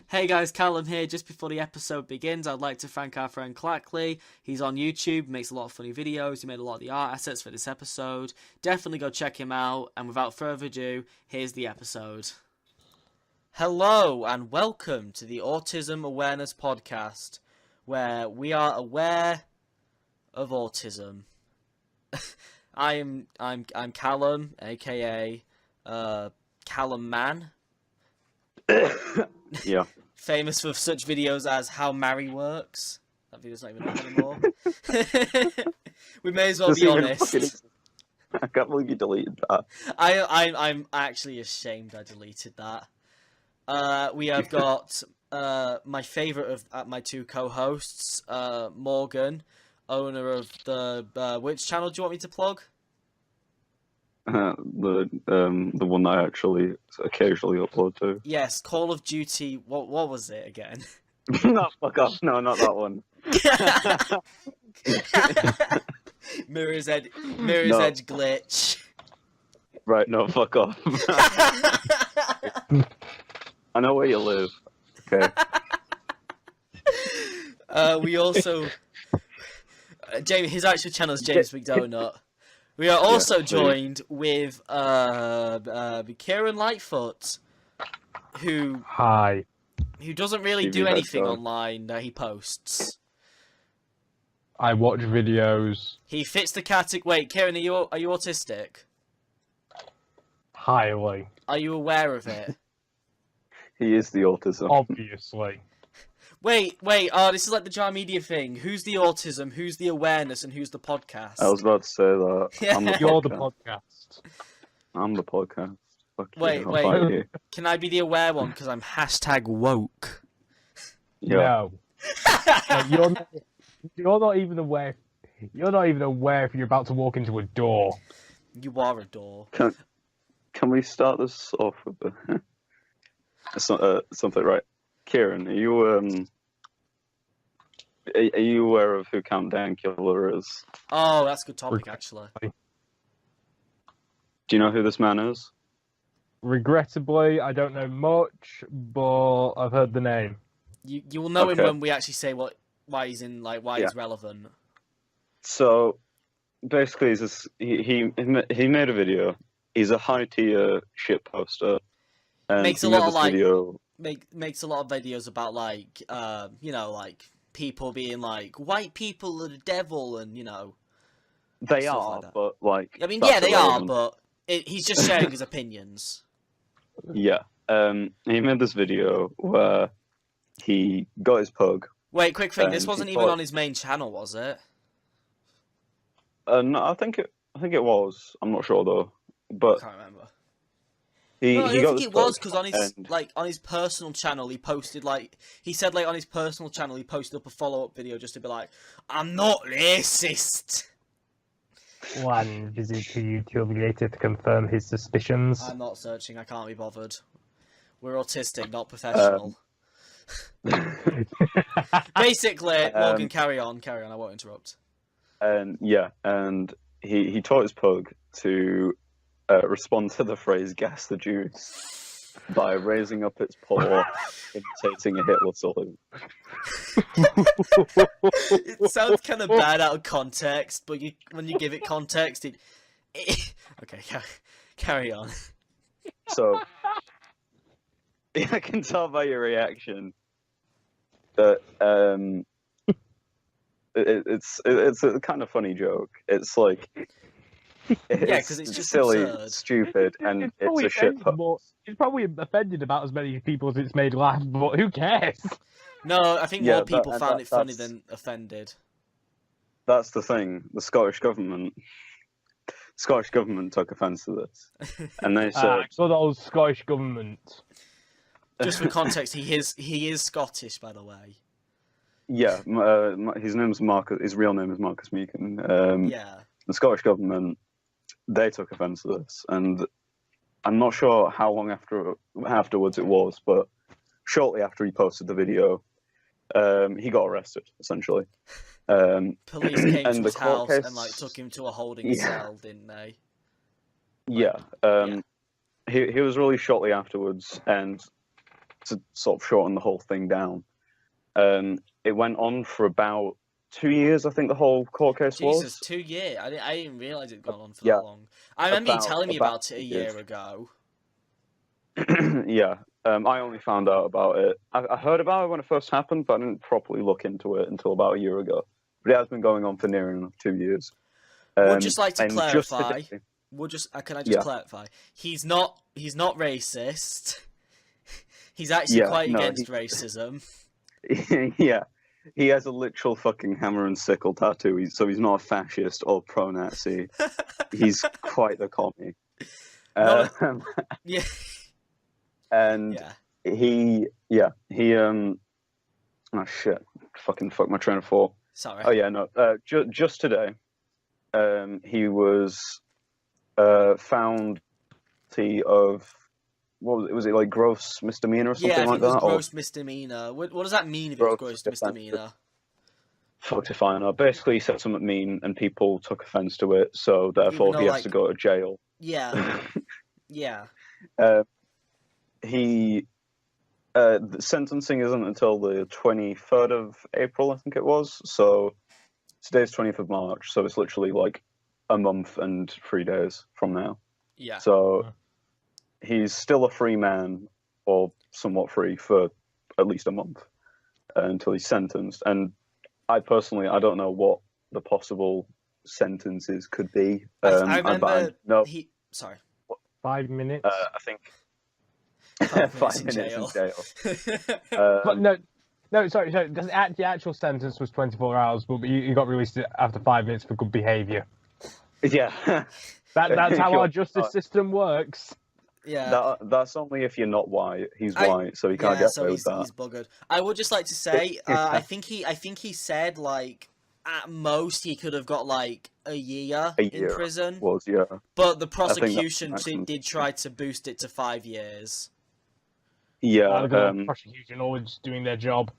Hey guys, Calum here. Just before the episode begins, I'd like to thank our friend Clackley. He's on YouTube, makes a lot of funny videos. He made a lot of the art assets for this episode. Definitely go check him out. And without further ado, here's the episode. Hello and welcome to the Autism Awareness Podcast, where we are aware of autism. I'm Calum, aka Calum Man. Yeah. Famous for such videos as How Marry Works. That video's not even up anymore. We may as well be honest. I can't believe you deleted that. I'm actually ashamed I deleted that. We have got my favourite of my two co-hosts, Morgan, owner of the which channel do you want me to plug? The one that I actually occasionally upload to. Yes, Call of Duty. What was it again? No, fuck off. No, not that one. Mirror's Edge glitch. Right, no, fuck off. I know where you live. Okay. We also Jamie. His actual channel is James McDonut. We are also joined with Kieran Lightfoot, who doesn't really do anything online that he posts. I watch videos. He fits the category. Wait, Kieran, are you autistic? Highly. Are you aware of it? He is the autism. Obviously. Wait, this is like the Jar Media thing. Who's the autism, who's the awareness, and who's the podcast? I was about to say that. Yeah. You're the podcast. I'm the podcast. Fuck Wait, you. wait. Can I be the aware one? Because I'm #woke. Yeah. No. You're not even aware. You're not even aware if you're about to walk into a door. You are a door. Can we start this off with something right? Kieran, are you aware of who Countdown Killer is? Oh, that's a good topic, actually. Do you know who this man is? Regrettably, I don't know much, but I've heard the name. You will know him when we actually say why he's in, like, why he's relevant. So basically, he made a video. He's a high tier shit poster. And makes a lot of makes a lot of videos about like like people being like white people are the devil, and they are, like that. but like I mean, yeah, they are, but he's just sharing his opinions. Yeah. He made this video where he got his pug. Wait, quick thing. This wasn't even on his main channel, was it? No, I think it was. I'm not sure though. But I can't remember. I think it was because on his personal channel he posted on his personal channel he posted up a follow-up video just to be like, I'm not racist. One visit to YouTube later to confirm his suspicions. I'm not searching. I can't be bothered. We're autistic, not professional. Basically, Morgan, carry on. I won't interrupt. And he taught his pug to respond to the phrase "gas the Jews" by raising up its paw, imitating a Hitler salute. It sounds kind of bad out of context, but when you give it context, it... Okay, carry on. So, I can tell by your reaction that it's a kind of funny joke. It's like. Because it's just silly, absurd. stupid, and it's a shit post. It's probably offended about as many people as it's made laugh, but who cares? No, I think more people found it funny than offended. That's the thing. The Scottish government took offence to this, and they said, "So the old Scottish government." Just for context, he is Scottish, by the way. Yeah, his name's Marcus. His real name is Marcus Meakin. The Scottish government. They took offence to this, and I'm not sure how long afterwards it was, but shortly after he posted the video, he got arrested, essentially. Police came to his house and took him to a holding cell, didn't they? Yeah. He was released shortly afterwards, and to sort of shorten the whole thing down, it went on for about 2 years, I think the whole court case was. Jesus, 2 years. I didn't realise it'd gone on for Yeah. that long. I remember you telling me about it a year ago. Yeah. I only found out about it. I heard about it when it first happened, but I didn't properly look into it until about a year ago. But it has been going on for near enough 2 years. Would just like to clarify. Today, can I just clarify? He's not racist. He's actually quite against racism. Yeah. He has a literal fucking hammer and sickle tattoo, so he's not a fascist or pro-Nazi. He's quite the commie. Yeah. And he oh shit, fuck my train of thought. Sorry. Oh yeah, no. Just today, he was found guilty of, what was it? Was it like gross misdemeanor or something like that? Yeah, gross misdemeanor. What does that mean if it's gross misdemeanor? Fuck if I know. Basically, he said something mean, and people took offence to it, so therefore he has to go to jail. Yeah. Yeah. The sentencing isn't until the 23rd of April, I think it was. So today's 20th of March, so it's literally like a month and 3 days from now. Yeah. So he's still a free man, or somewhat free, for at least a month until he's sentenced. And I don't know what the possible sentences could be. I remember. Sorry. 5 minutes. I think 5 minutes in jail. But no, sorry. The actual sentence was 24 hours, but you got released after 5 minutes for good behaviour. Yeah. That's how our justice system works. Yeah. That's only if you're not white. He's white, so he can't get away with that. He's buggered. I would just like to say, I think he said, like, at most he could have got like a year in prison. But the prosecution did try to boost it to 5 years. Yeah. The prosecution always doing their job.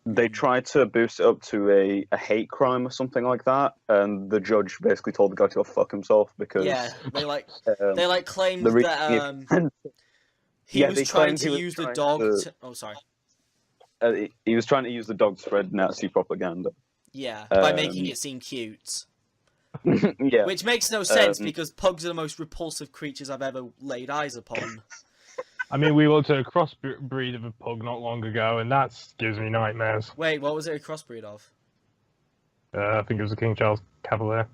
They tried to boost it up to a hate crime or something like that, and the judge basically told the guy to go fuck himself because they claimed that he was trying to use the dog. He was trying to use the dog to spread Nazi propaganda. Yeah, by making it seem cute. Yeah, which makes no sense because pugs are the most repulsive creatures I've ever laid eyes upon. I mean, we looked at a crossbreed of a pug not long ago, and that gives me nightmares. Wait, what was it a crossbreed of? I think it was a King Charles Cavalier.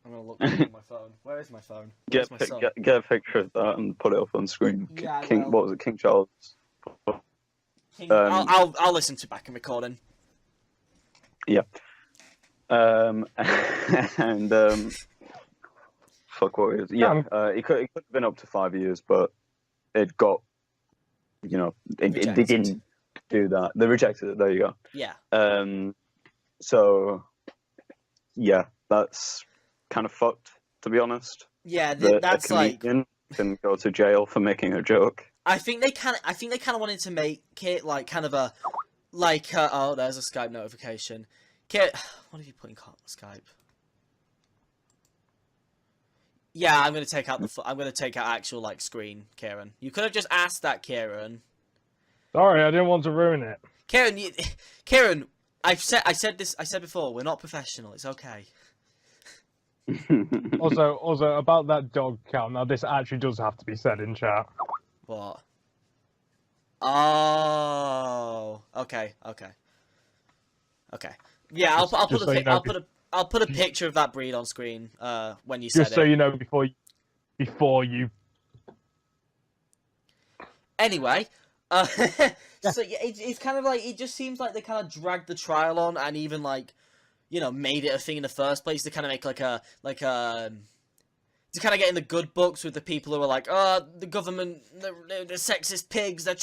I'm gonna look on my phone. Where is my phone? Get a picture of that and put it up on screen. Yeah, what was it? King Charles. I'll listen to back in recording. Yeah. And fuck, what is it? Yeah. It could have been up to 5 years, but it got, they didn't do that. They rejected it. There you go. Yeah. So, yeah, that's kind of fucked, to be honest. Yeah, that's a comedian can go to jail for making a joke. I think they kind of wanted to make it like kind of a oh, there's a Skype notification. What have you put in Skype? Yeah, I'm gonna take out actual like screen, Kieran. You could have just asked that, Kieran. Sorry, I didn't want to ruin it. Kieran, I said before, we're not professional. It's okay. Also about that dog count. Now this actually does have to be said in chat. What? Oh, okay. Yeah, I'll put a picture of that breed on screen when you said it. Just so you know before you. Anyway, so yeah, it's kind of like it just seems like they kind of dragged the trial on and even like made it a thing in the first place to kind of make to kind of get in the good books with the people who are like, oh, the government, they're sexist pigs, they're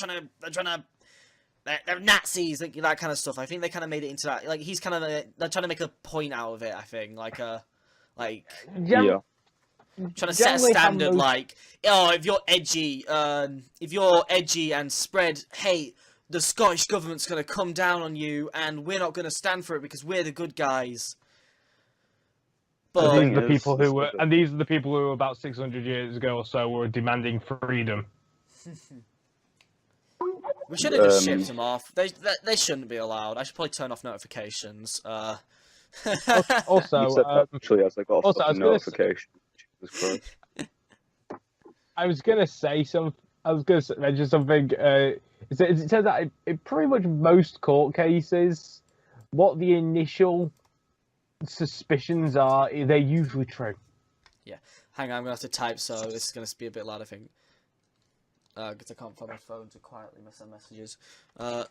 Nazis, like, that kind of stuff. I think they kind of made it into that. Like, they're trying to make a point out of it, I think. Yeah. Trying to set a standard, like, oh, if you're edgy and spread hate, the Scottish government's going to come down on you, and we're not going to stand for it because we're the good guys. But these are the people who about 600 years ago or so were demanding freedom. We should have just shipped them off. They shouldn't be allowed. I should probably turn off notifications. Also, You said that actually as I got also, a notification. Jesus Christ. I was gonna say mention something. It says that in pretty much most court cases, what the initial suspicions are, they're usually true. Yeah. Hang on, I'm gonna have to type, so this is gonna be a bit loud, I think. Because I can't find my phone to quietly send messages. I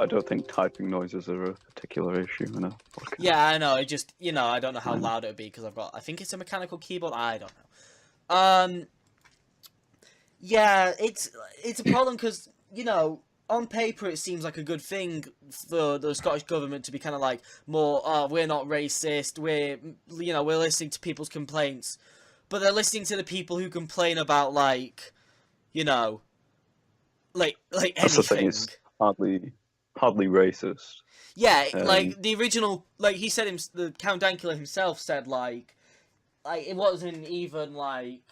don't think typing noises are a particular issue in a podcast. Yeah, I know. It just, I don't know how loud it would be because I think it's a mechanical keyboard. I don't know. Yeah, it's a problem because, on paper it seems like a good thing for the Scottish government to be kind of like more, we're not racist, we're listening to people's complaints, but they're listening to the people who complain about like anything. That's the thing, it's hardly racist. Yeah, like the original, like he said, the Count Dankula himself said like it wasn't even like.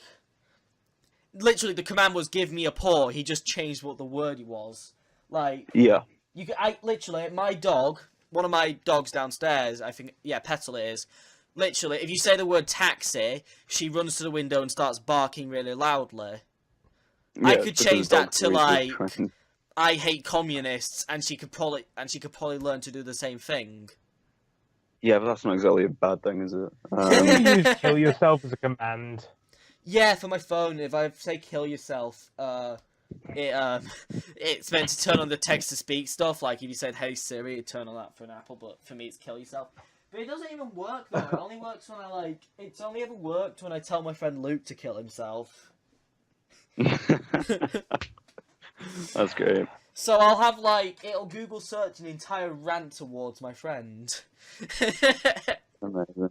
Literally, the command was "give me a paw." He just changed what the word was. Like, yeah, my dog, one of my dogs downstairs, I think, yeah, Petal it is. Literally, if you say the word taxi, she runs to the window and starts barking really loudly. yeah, I could change that to like, trained. I hate communists, and she could probably learn to do the same thing. Yeah, but that's not exactly a bad thing, is it? You use "kill yourself" as a command. Yeah, for my phone, if I say "kill yourself," it's meant to turn on the text-to-speak stuff. Like if you said "Hey Siri," it'd turn on that for an Apple. But for me, it's "kill yourself." But it doesn't even work though. It only works when It's only ever worked when I tell my friend Luke to kill himself. That's great. So I'll have it'll Google search an entire rant towards my friend. Amazing.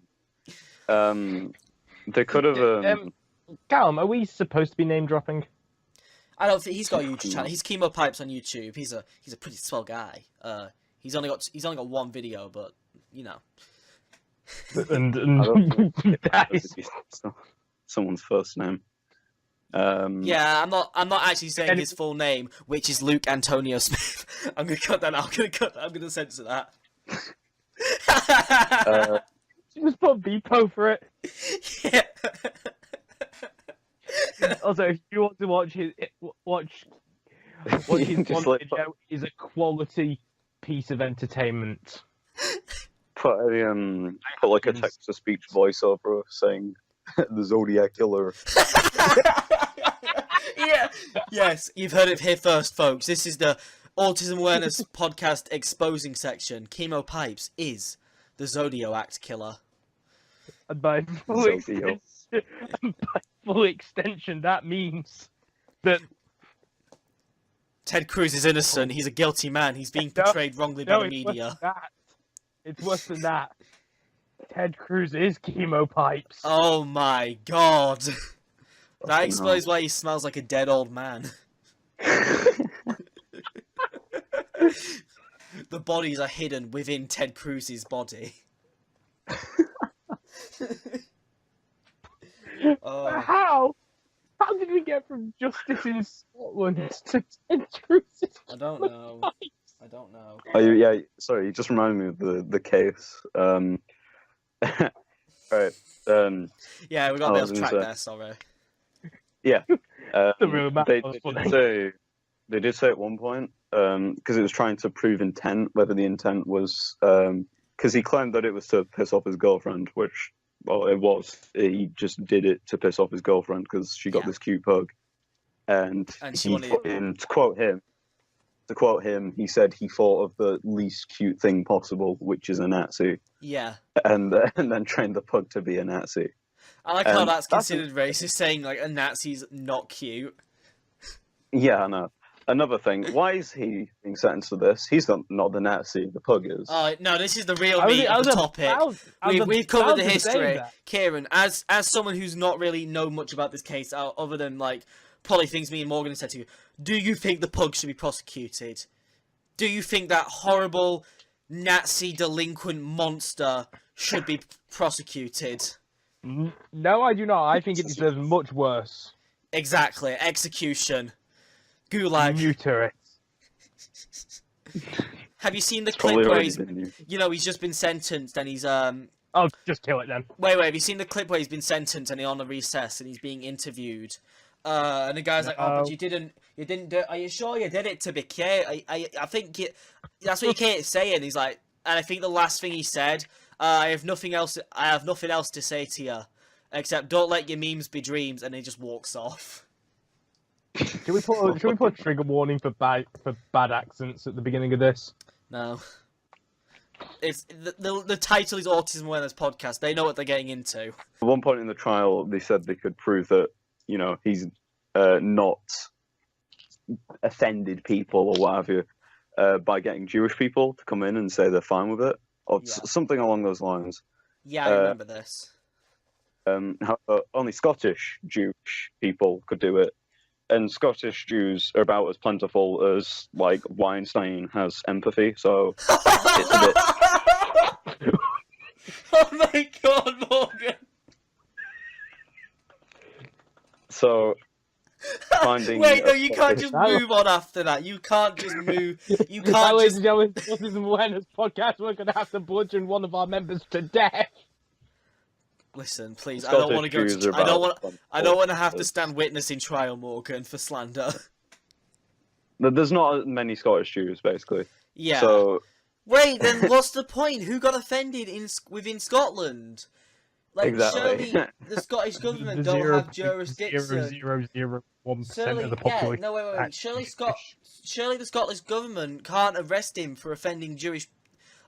They could have. Calum, are we supposed to be name dropping? I don't think he's got a YouTube channel. He's Chemo Pipes on YouTube. He's a pretty swell guy. He's only got one video, but And that is someone's first name. Yeah, I'm not actually saying his full name, which is Luke Antonio Smith. I'm gonna cut that out. I'm gonna censor that. Just put Beepo for it. Yeah. Also, if you want to watch his one video, is a quality piece of entertainment. Put like a text-to-speech voiceover saying the Zodiac Killer. Yeah. Yes, you've heard it here first, folks. This is the Autism Awareness Podcast exposing section. Chemo Pipes is the Zodiac Killer. And by full extension, that means that Ted Cruz is innocent. He's a guilty man. He's being portrayed wrongly by the media. It's worse than that. Ted Cruz is Chemo Pipes. Oh my god. That explains why he smells like a dead old man. The bodies are hidden within Ted Cruz's body. How? How did we get from justice in Scotland to Ted Cruz's I don't know. I don't know. Oh, yeah, sorry, you just reminded me of the case. Right. Yeah, we got a bit off track there, sorry. Yeah. The they did say at one point, because it was trying to prove intent, whether the intent was, because he claimed that it was to piss off his girlfriend, which, well, it was. He just did it to piss off his girlfriend because she got this cute pug. And she wanted... to quote him, he said he thought of the least cute thing possible, which is a Nazi. Yeah. And then trained the pug to be a Nazi. I like how that's considered racist, saying like a Nazi's not cute. Yeah, I know. Another thing, why is he being sentenced for this? He's not the Nazi, the pug is. Oh, no, this is the real meat of the topic. We've covered the history. Kieran, as someone who's not really know much about this case, other than like probably things me and Morgan have said to you, do you think the pug should be prosecuted? Do you think that horrible Nazi delinquent monster should be prosecuted? No, I do not. I think it deserves much worse. Exactly. Execution. Gulag. Neuter it. Have you seen the It's clip probably where already he's, been used. he's just been sentenced and he's Oh, just kill it then. Wait, have you seen the clip where he's been sentenced and he's on a recess and he's being interviewed? And the guy's like, "Oh, but you didn't do. Are you sure you did it to be Kate? I think that's what Kate's saying." He's like, and I think the last thing he said, "I have nothing else to say to you, except don't let your memes be dreams," and he just walks off. Should we put a trigger warning for bad accents at the beginning of this? No. It's the title is Autism Awareness Podcast. They know what they're getting into. At one point in the trial, they said they could prove that he's not offended people or what have you by getting Jewish people to come in and say they're fine with it or something along those lines. Yeah, I remember this. However, only Scottish Jewish people could do it, and Scottish Jews are about as plentiful as like Weinstein has empathy. So it's a bit. Oh my God, Morgan! So finding. Wait, no, you can't just move on after that. You can't just move. You can't Ladies just. and gentlemen, Autism Awareness Podcast. We're going to have to bludgeon one of our members to death. Listen, please. I don't want to go. Scottish I don't want to have to stand witness in trial, Morgan, for slander. There's not many Scottish Jews, basically. Yeah. So. Wait, then what's the point? Who got offended within Scotland? Like, Exactly. surely the Scottish government don't have jurisdiction. 0.001% of the population. Yeah, no, wait. Surely the Scottish government can't arrest him for offending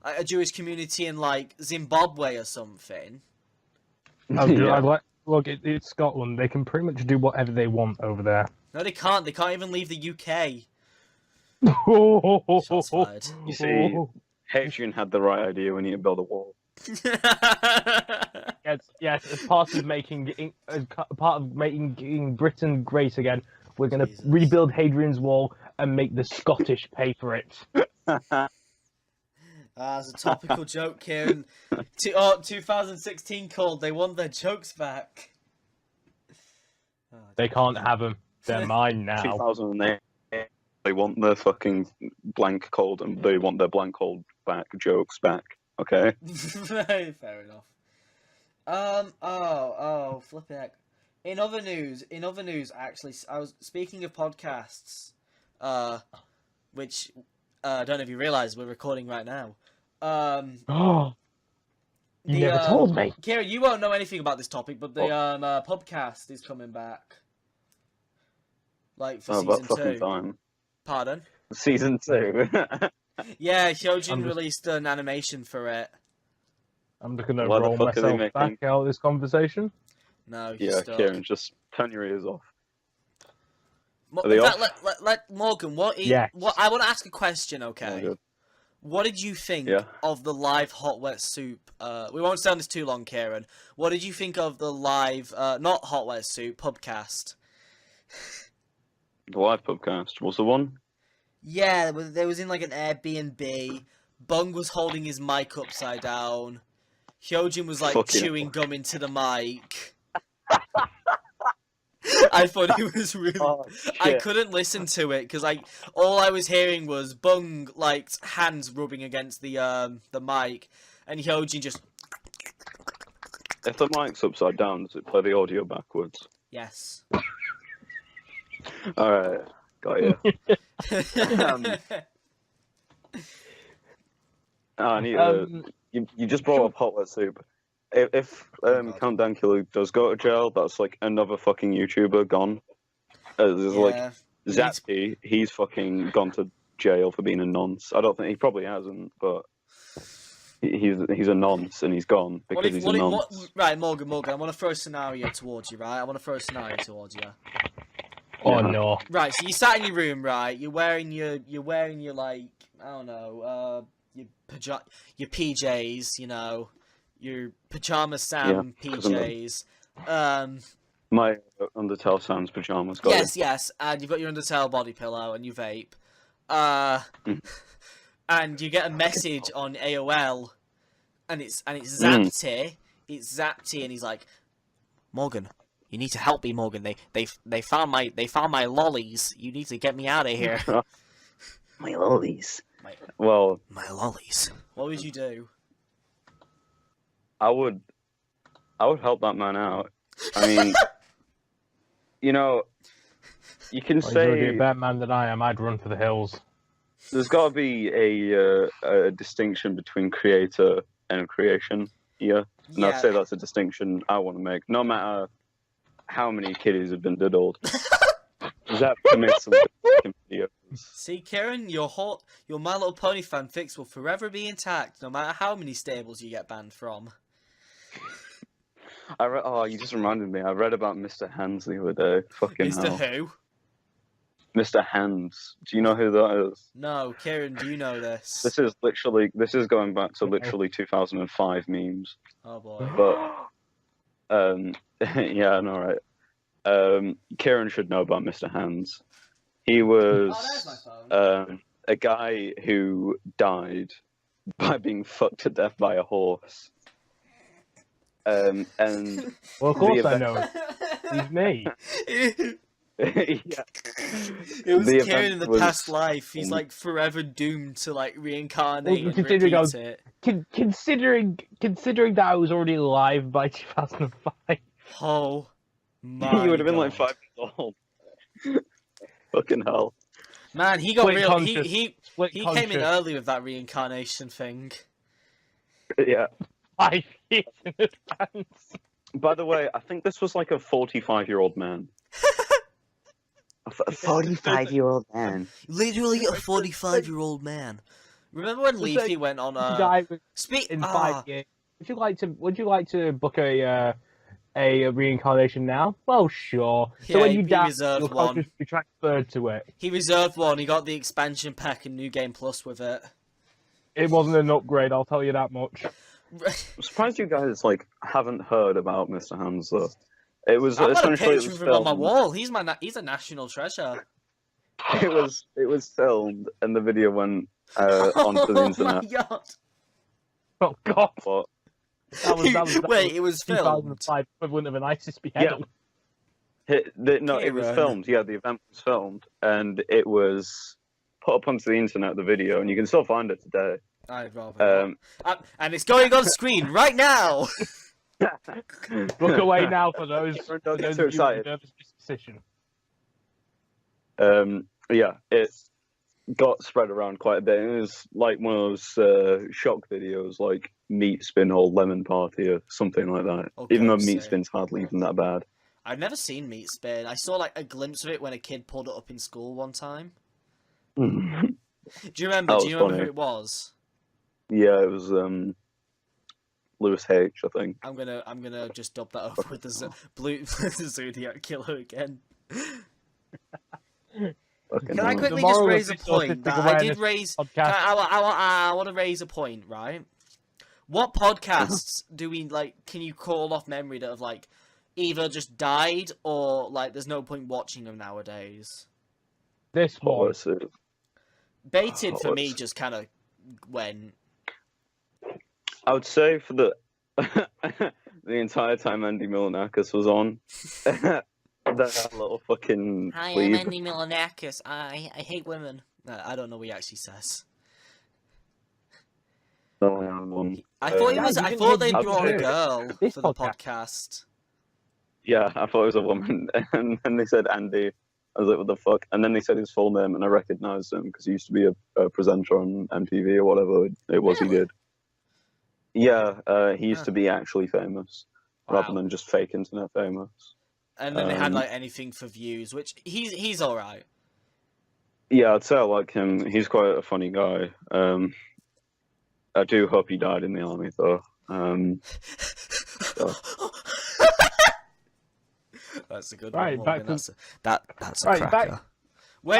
a Jewish community in like Zimbabwe or something. Look, it's Scotland. They can pretty much do whatever they want over there. No, they can't. They can't even leave the UK. Shots fired. You see, Hadrian had the right idea. We need to build a wall. Yes. As part of making Britain great again, we're going to rebuild Hadrian's Wall and make the Scottish pay for it. It's a topical joke, Kieran. 2016 called. They want their jokes back. They can't have them. They're mine now. 2008. They want their fucking blank cold and they want their blank cold back jokes back. Okay. Fair enough. Flip it. In other news, actually, I was speaking of podcasts, which I don't know if you realise we're recording right now. You never told me. Kieran, you won't know anything about this topic, but the podcast is coming back. Like for season 2. Time. Pardon? Season 2. Yeah, Hyojin released an animation for it. I'm just gonna roll myself back out of this conversation. No, Kieran, just turn your ears off. Let Morgan. What I want to ask a question. Okay. Oh, what did you think of the live Hot Wet Soup? We won't stay on this too long, Kieran. What did you think of the live, not Hot Wet Soup, pubcast? The live pubcast was the one. Yeah, there was in like an Airbnb. Bung was holding his mic upside down. Hyojin was like chewing gum into the mic. I thought it was really. I couldn't listen to it because all I was hearing was Bung like hands rubbing against the mic, and Hyojin just. If the mic's upside down, does it play the audio backwards? Yes. All right, got you. I need you just brought up Hot Wet Soup. If Count Dankula does go to jail, that's like another fucking YouTuber gone. There's like Zappy, he's fucking gone to jail for being a nonce. I don't think he probably hasn't, but he's a nonce and he's gone because he's a nonce. Right, Morgan, I want to throw a scenario towards you, right? Oh no! Right, so you sat in your room, right? You're wearing your like I don't know, your PJs, you know, your pajama Sam PJs. My Undertale Sam's pajamas. Yes, and you've got your Undertale body pillow and you vape. And you get a message on AOL, and it's Zapty. It's Zapty, and he's like, Morgan, You need to help me, Morgan. They found my lollies. You need to get me out of here. My lollies. My lollies. What would you do? I would help that man out. I mean, you know, you can say... You're a better man than I am. I'd run for the hills. There's got to be a distinction between creator and creation here. And I'd say that's a distinction I want to make. No matter how many kiddies have been diddled. That commits some videos. See, Kieran, your My Little Pony fanfics will forever be intact, no matter how many stables you get banned from. You just reminded me. I read about Mr. Hands the other day. Fucking Mr. hell. Who? Mr. Hands. Do you know who that is? No, Kieran, do you know this? This is going back to literally 2005 memes. Oh boy. But yeah, I know, right? Kieran should know about Mr. Hands. He was a guy who died by being fucked to death by a horse. And well, of course I know it. He's me. Yeah. It was Kieran in the past life. He's like forever doomed to like reincarnate and repeat it. Considering that I was already alive by 2005. Oh my! You would have been like 5 years old. Fucking hell. Man, he got real. He came in early with that reincarnation thing. Yeah. 5 years in advance. By the way, I think this was like a 45-year-old man. A 45-year-old man. Literally a 45-year-old man. Remember when Leafy went on in 5 years? Would you like to book a reincarnation now? Well, sure. Yeah, so when you die, reserved your one. conscious be transferred to it. He reserved one. He got the expansion pack and New Game Plus with it. It wasn't an upgrade, I'll tell you that much. I'm surprised you guys haven't heard about Mr. Hands though. It was I've got a essentially picture of him on my wall. He's a national treasure. It was filmed and the video went onto the internet. Oh my god! Oh god! But, Wait, it was filmed. 2005 equivalent of an ISIS beheading. Yeah. It was filmed. Yeah, the event was filmed and it was put up onto the internet. The video, and you can still find it today. I'd rather not. And it's going on screen right now. Look away now for those. Don't get too excited. Nervous disposition. Yeah, it got spread around quite a bit. It was like one of those shock videos, like Meat Spin or Lemon Party or something like that. Oh, even though Meat Spin's hardly even that bad. I've never seen Meat Spin. I saw like a glimpse of it when a kid pulled it up in school one time. Do you remember? Do you remember who it was? Yeah, it was Lewis H, I think. I'm gonna just dub that over with the blue Zodiac Killer again. Can I quickly just raise a point that I did raise? I want to raise a point, right? What podcasts do we can you call off memory that have either just died or there's no point watching them nowadays? This one. Baited for me just kind of went. I would say for the entire time Andy Milanakis was on, that little fucking. Hi, I'm Andy Milanakis. I hate women. I don't know what he actually says. I thought they brought a girl for the podcast. Yeah, I thought it was a woman, and then they said Andy. I was like, what the fuck? And then they said his full name, and I recognised him because he used to be a presenter on MTV or whatever it was he did. Yeah, he used to be actually famous, rather than just fake internet famous. And then they had anything for views, which he's all right. Yeah, I'd say I like him. He's quite a funny guy. I do hope he died in the army, though. That's a good one. Back to... That's a cracker. Wait.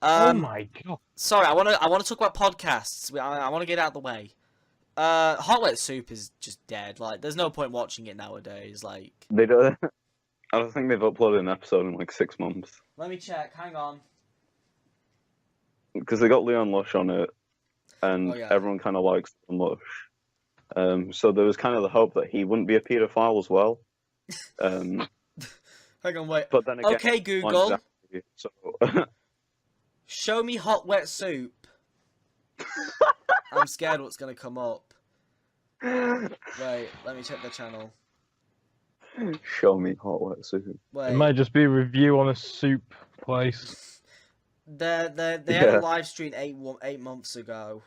Oh my god! Sorry, I want to talk about podcasts. I want to get out of the way. Hot Wet Soup is just dead. There's no point watching it nowadays. They don't. I don't think they've uploaded an episode in 6 months. Let me check. Hang on. Because they got Leon Lush on it, and everyone kind of likes Leon Lush. So there was kind of the hope that he wouldn't be a paedophile as well. Um, Hang on, wait. but then again, Okay, Google. exactly, so Show me hot wet soup. I'm scared what's gonna come up. Wait, let me check the channel. show me hot wet soup. Wait. It might just be a review on a soup place. They had a live stream 8 months ago.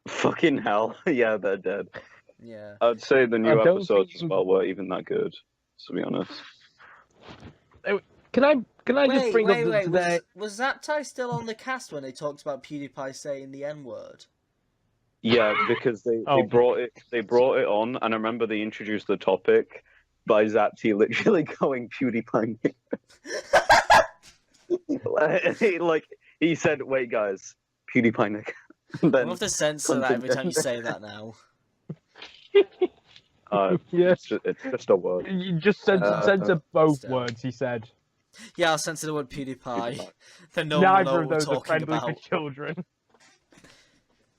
Fucking hell. Yeah, they're dead. Yeah. I'd say the new don't episodes think- as well weren't even that good, to be honest. Can I just bring up today? Was Zaptai still on the cast when they talked about PewDiePie saying the N-word? Yeah, because they brought it on, and I remember they introduced the topic by Zapti literally going PewDiePie. like he said, "Wait, guys, PewDiePie Nick." I'm gonna have to censor that every time you say that now. Yes, it's just a word. you just censor both words. He said. Yeah, I'll censor the word PewDiePie. Then no Neither one of will know those what we're are talking friendly about. for children.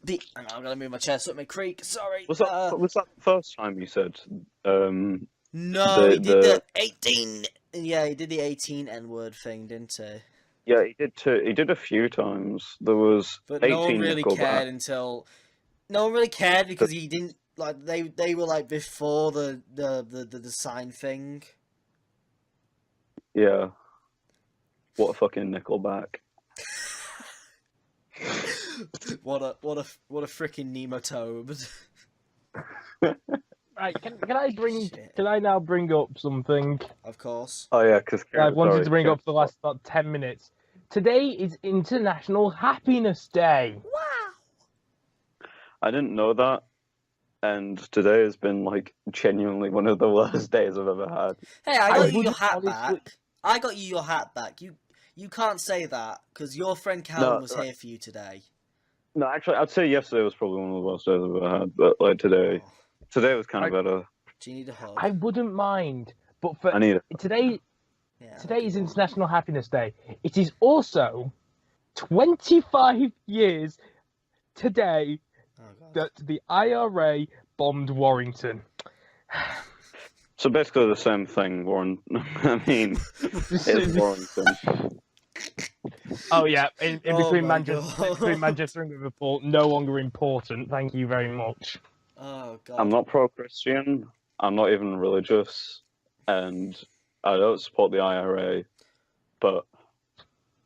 Hang on, I'm gonna move my chair so it may creak. Sorry. Was that the first time you said? No, he did the 18. Yeah, he did the 18 N-word thing, didn't he? Yeah, he did too. He did a few times. There was But 18 no one really Nickelback. cared until. No one really cared because he didn't like they were like before the sign thing. Yeah. What a fucking Nickelback. what a freaking nematode. Right, can I now bring up something Of course. Oh yeah, because I've wanted to bring up for the last about 10 minutes. Today is International Happiness Day. Wow. I didn't know that, and today has been like genuinely one of the worst days I've ever had. Hey, I got you your wouldn't hat honestly- back. I got you your hat back. You can't say that because your friend Calum was here for you today. No, actually, I'd say yesterday was probably one of the worst days I've ever had, but like today was kind of better. Do you need a hug? I wouldn't mind, but for I need it. today Yeah, is International Happiness Day. It is also 25 years today Oh, God. that the IRA bombed Warrington. So basically the same thing, Warren. I mean, it's Warrington. Oh yeah, in Oh between my Manchester and Liverpool, no longer important. Thank you very much. Oh God. I'm not pro-Christian. I'm not even religious, and I don't support the IRA. But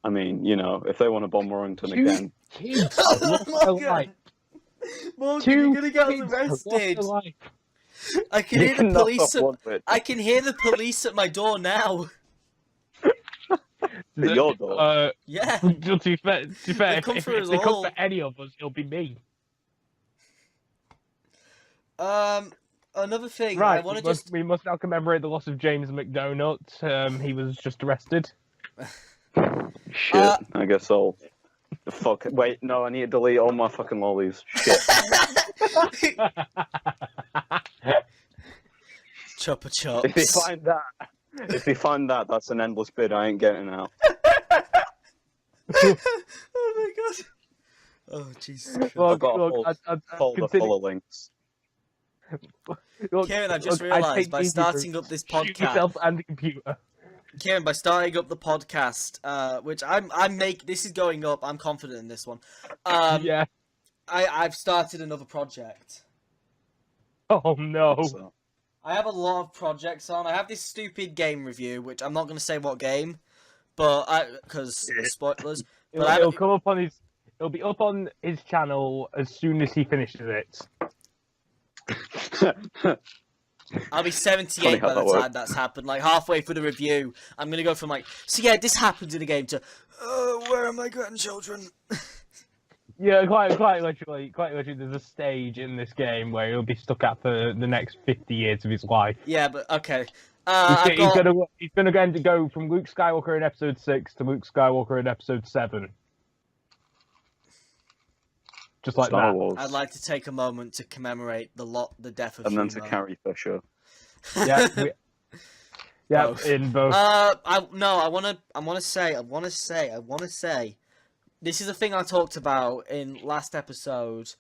I mean, you know, if they want to bomb Warrington again, Kids Oh lost my their God. life. Morgan, you're gonna get us Kids have lost arrested. their life. I can you hear the can knock police. off one bit. I can hear the police at my door now. At your door. Yeah. To be fair, They've come if for us they come all. for any of us, it'll be me. Another thing. Right, I want to we must now commemorate the loss of James McDonald. He was just arrested. Shit. I guess I'll. Fuck. Wait, no, I need to delete all my fucking lollies. Shit. Chopper chops. If they find that, that's an endless bid. I ain't getting out. Oh my God. Oh Jesus. Christ. I've got a whole folder full of links. Kieran, I've just realised by starting up this Shoot yourself podcast. and the computer. Kieran, by starting up the podcast, which this is going up. I'm confident in this one. Yeah. I've started another project. Oh no. So, I have a lot of projects on. I have this stupid game review, which I'm not going to say what game, but because spoilers. But It'll come up on his. It'll be up on his channel as soon as he finishes it. I'll be 78 Funny how by the that time works. that's happened. Like halfway through the review, I'm going to go from like, so yeah, this happens in the game to, oh, where are my grandchildren? Yeah, quite literally, there's a stage in this game where he'll be stuck at for the next 50 years of his life. Yeah, but okay. He's gonna go from Luke Skywalker in Episode 6 to Luke Skywalker in Episode 7. Just like Star that. Wars. I'd like to take a moment to commemorate the death of And then to Hugo. Carrie Fisher. Yeah, Both. in both. I want to say, this is a thing I talked about in last episode,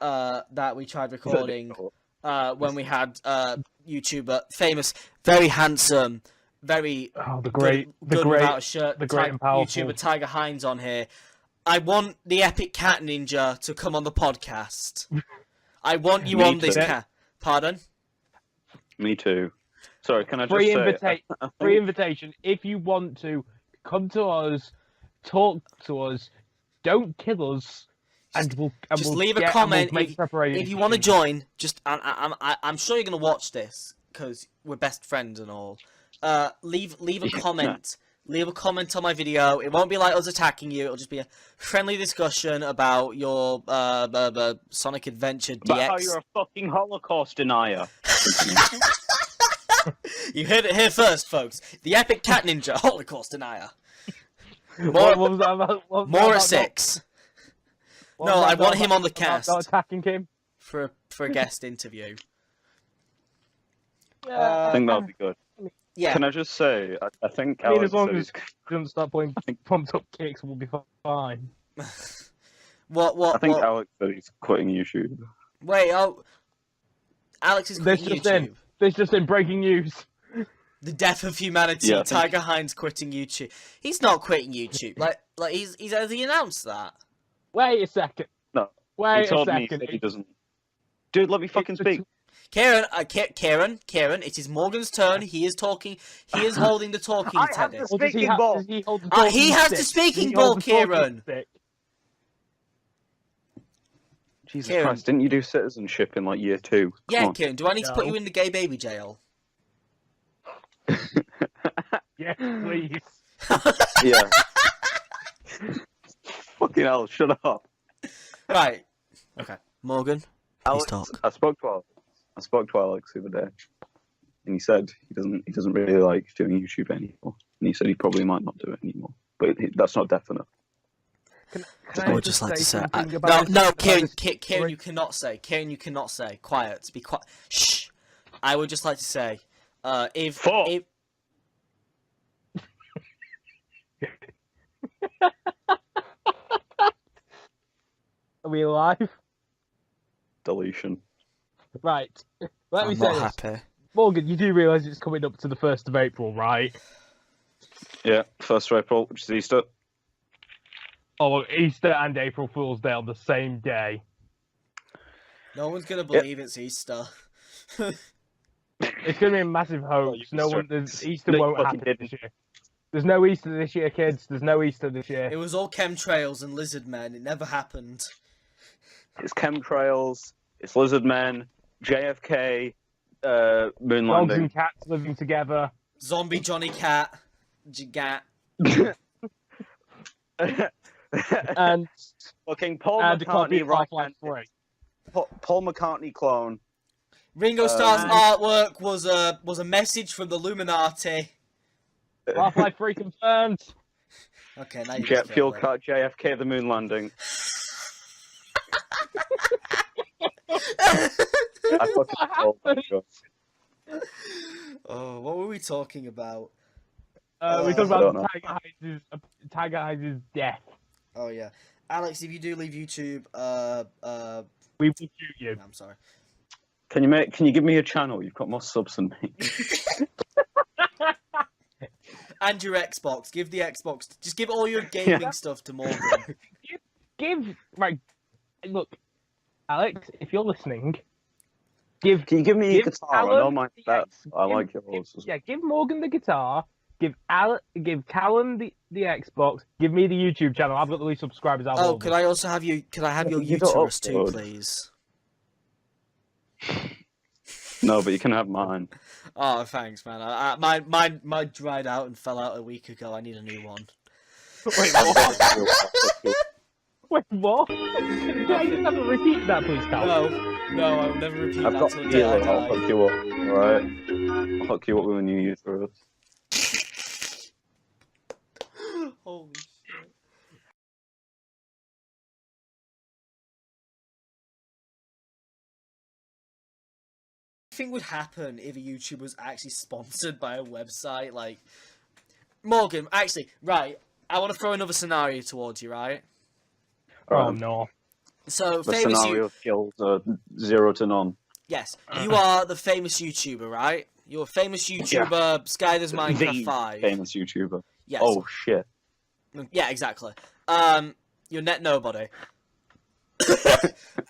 that we tried recording. when we had YouTuber, famous, very handsome, very good without a shirt, the great and powerful YouTuber Tiger Hines on here. I want the Epic Cat Ninja to come on the podcast. I want you on this cat. Pardon? Me too. Sorry, can I just say... Free invitation. If you want to, come to us, talk to us, don't kill us, and we'll leave a comment. If you want to join, I'm sure you're going to watch this, because we're best friends and all. Leave a comment. Leave a comment on my video. It won't be like us attacking you. It'll just be a friendly discussion about your Sonic Adventure DX. About how you're a fucking Holocaust denier. You heard it here first, folks. The Epic Cat Ninja Holocaust denier. What was that about? More at 6. No, I want him on the cast. Not attacking him for a guest interview. I think that'll be good. Yeah. Can I just say, I think Alex as long as he doesn't start playing pumped up kicks, we'll be fine. What? I think Alex said he's quitting YouTube. Wait, Alex is quitting YouTube. There's just been breaking news. The death of humanity. Yeah, Tiger Hines quitting YouTube. He's not quitting YouTube. Like he's has he announced that? Wait a second. No. Wait he told a second. Me he doesn't. Dude, let me fucking speak. Karen, it is Morgan's turn. He is talking. He is holding the talking tennis. Speaking ball. He has the speaking ball, Kieran. Jesus Christ, didn't you do citizenship in like year 2? Yeah, Kieran, do I need to put you in the gay baby jail? Yes, please. Yeah. Fucking hell, shut up. Right. Okay. Morgan, please talk. I spoke to Alex the other day, and he said he doesn't really like doing YouTube anymore. And he said he probably might not do it anymore, but that's not definite. Can I would just like to say no, Kieran, you cannot say. Kieran, you cannot say. Quiet. Be quiet. Shh. I would just like to say, if Are we alive? Deletion. Right. Let me say I'm not happy. Morgan, you do realise it's coming up to the 1st of April, right? Yeah, 1st of April, which is Easter. Oh, Easter and April Fool's Day on the same day. No one's going to believe it's Easter. It's going to be a massive hoax. Easter won't happen this year. There's no Easter this year, kids. There's no Easter this year. It was all chemtrails and lizard men. It never happened. It's chemtrails, it's lizard men, JFK, moon landing. Dogs and cats living together. Zombie Johnny Cat. Gat. And fucking Paul McCartney rock band. Paul McCartney clone. Ringo Starr's artwork was a message from the Illuminati. Half-Life 3 confirmed. Okay, now you Jet fuel cut JFK the moon landing. Oh, what were we talking about? We talked about Tiger Hines' death. Oh yeah, Alex, if you do leave YouTube, we will shoot you. I'm sorry. Can you give me a channel? You've got more subs than me. And your Xbox. Give the Xbox. Just give all your gaming stuff to Morgan. Look, Alex, if you're listening, can you give me a guitar? Calum, I know my best. I like yours. Yeah, give Morgan the guitar. Give Calum the Xbox. Give me the YouTube channel. I've got the least subscribers. Could I also have you? Could I have your uterus too, please? No, but you can have mine. Oh, thanks, man. Mine dried out and fell out a week ago. I need a new one. Wait, what? Wait, what? Can I just have a repeat that, please, Cal? No, I will never repeat that until the day I die. I'll hook you up, alright? I'll hook you up with a new uterus. Holy shit. What do you think would happen if a YouTuber was actually sponsored by a website? Like, Morgan, actually, right, I want to throw another scenario towards you, right? Oh, no. So, the famous scenario skills are 0 to none. Yes, you are the famous YouTuber, right? You're a famous YouTuber, Sky does Minecraft 5. Famous YouTuber. Yes. Oh, shit. Yeah, exactly. You're net nobody.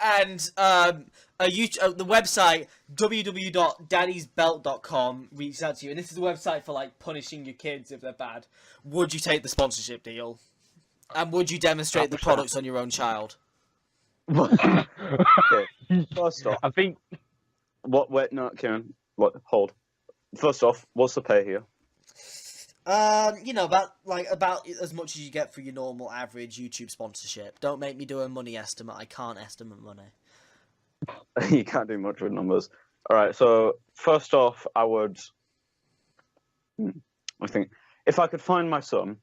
And the website www.daddysbelt.com reaches out to you, and this is a website for like punishing your kids if they're bad. Would you take the sponsorship deal? And would you demonstrate the products on your own child? Okay. First off, I think. What? Wait, no, Kieran. What? Hold. First off, what's the pay here? About as much as you get for your normal average YouTube sponsorship. Don't make me do a money estimate. I can't estimate money. You can't do much with numbers. All right. So first off, I think if I could find my son,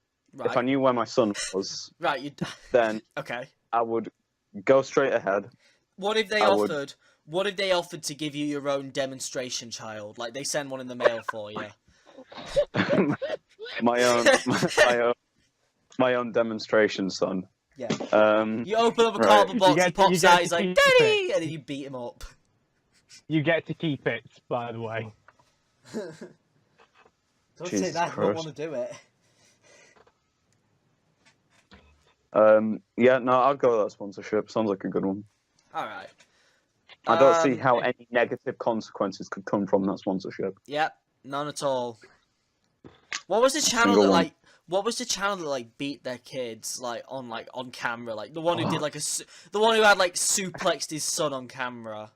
if I knew where my son was, then okay. I would go straight ahead. What if they offered? What if they offered to give you your own demonstration child? Like they send one in the mail for you. my own demonstration son. Yeah. You open up a cardboard box, he pops out, he's like, "Daddy!" and then you beat him up. You get to keep it, by the way. Don't say that. I don't want to do it. Yeah, no, I'll go with that sponsorship. Sounds like a good one. All right. I don't see how any negative consequences could come from that sponsorship. Yep, none at all. What was the channel that What was the channel that beat their kids on camera? Like the one who did the one who had suplexed his son on camera.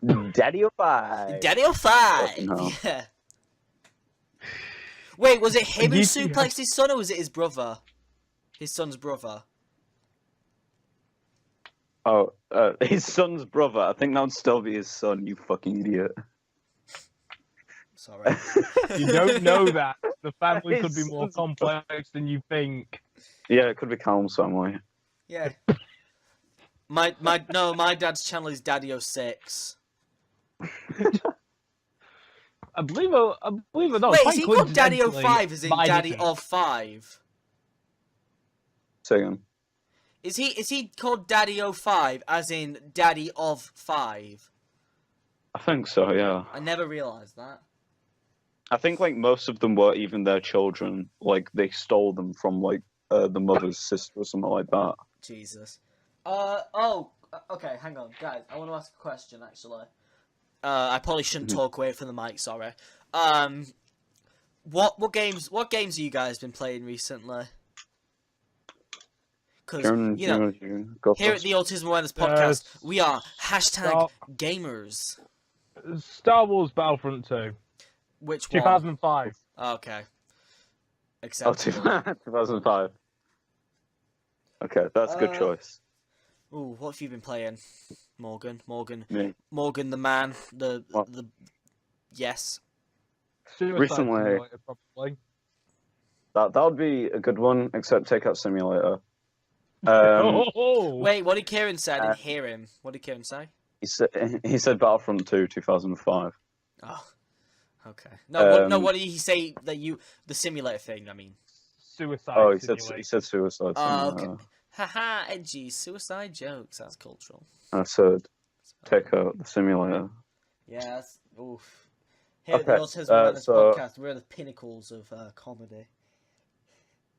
Daddy-O-Five. Daddy-O-Five. No. Yeah. Wait, was it him who suplexed his son, or was it his brother? His son's brother. Oh, his son's brother. I think that would still be his son, you fucking idiot. Sorry. You don't know that. The family could be more complex than you think. Yeah, it could be Calum's family. Yeah. My dad's channel is Daddy06. I believe it not. Wait, is he called Daddy05 as in Daddy of 5? Say again. Is he called Daddy05 as in Daddy of 5? I think so, yeah. I never realised that. I think most of them were even their children. They stole them from the mother's sister or something like that. Jesus. Okay, hang on, guys. I want to ask a question actually. I probably shouldn't talk away from the mic. Sorry. What games have you guys been playing recently? Because here at the Autism Awareness Podcast, we are #gamers. Star Wars Battlefront 2. Which one? 2005. Okay. Oh, 2005. Okay, that's a good choice. Ooh, what have you been playing, Morgan? Me. Morgan, the man, the yes. Suicide Recently, Simulator, probably. That would be a good one, except Takeout Simulator. Wait, what did Kieran say? I didn't hear him. What did Kieran say? He said Battlefront 2, 2005. Oh, okay. No, what did he say the simulator thing? I mean, Suicide. Oh, he Simulator. said Suicide. Oh, okay. Haha, edgy suicide jokes. That's cultural. I said Takeout the Simulator. Yeah. Oof. Here at the Autism Awareness Podcast, we're the pinnacles of comedy.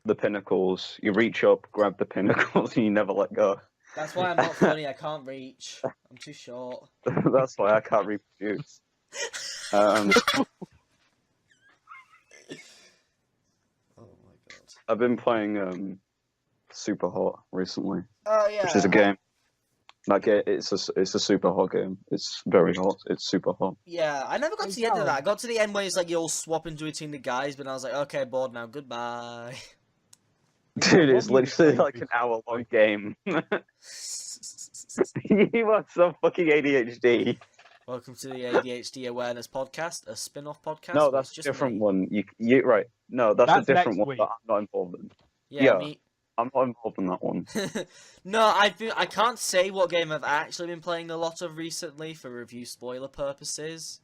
The pinnacles. You reach up, grab the pinnacles, and you never let go. That's why I'm not funny. I can't reach. I'm too short. That's why I can't reproduce. Oh my god. I've been playing Super Hot recently. Oh yeah. Which is a game. It's a super hot game. It's very hot. It's super hot. Yeah, I never got to the end of that. I got to the end where it's you all swap into a team of guys, but I was like, okay, bored now. Goodbye. Dude, it's literally an hour-long game. You are so fucking ADHD. Welcome to the ADHD Awareness Podcast, a spin-off podcast. No, that's a different one. You right. No, that's a different one that I'm not involved in. Yeah. I'm not involved in that one. No, I can't say what game I've actually been playing a lot of recently for review spoiler purposes.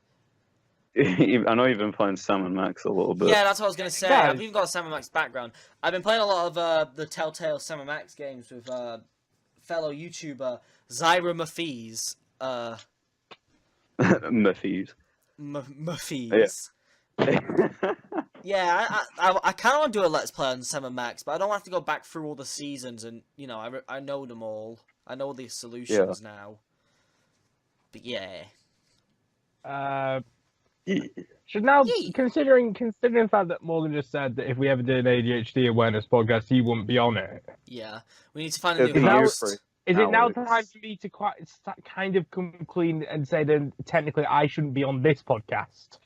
I know you've been playing Sam & Max a little bit. Yeah, that's what I was going to say. I've even got a Sam & Max background. I've been playing a lot of the Telltale Sam & Max games with fellow YouTuber Zyra Mafiz. Murphys. Murphys. Yeah, I kind of want to do a Let's Play on 7 Max, but I don't have to go back through all the seasons, and, you know, I know them all. I know the solutions now. But yeah. Should now, considering the fact that Morgan just said that if we ever did an ADHD awareness podcast, he wouldn't be on it. Yeah. We need to find a new host. Is it now time for me to kind of come clean and say that technically I shouldn't be on this podcast?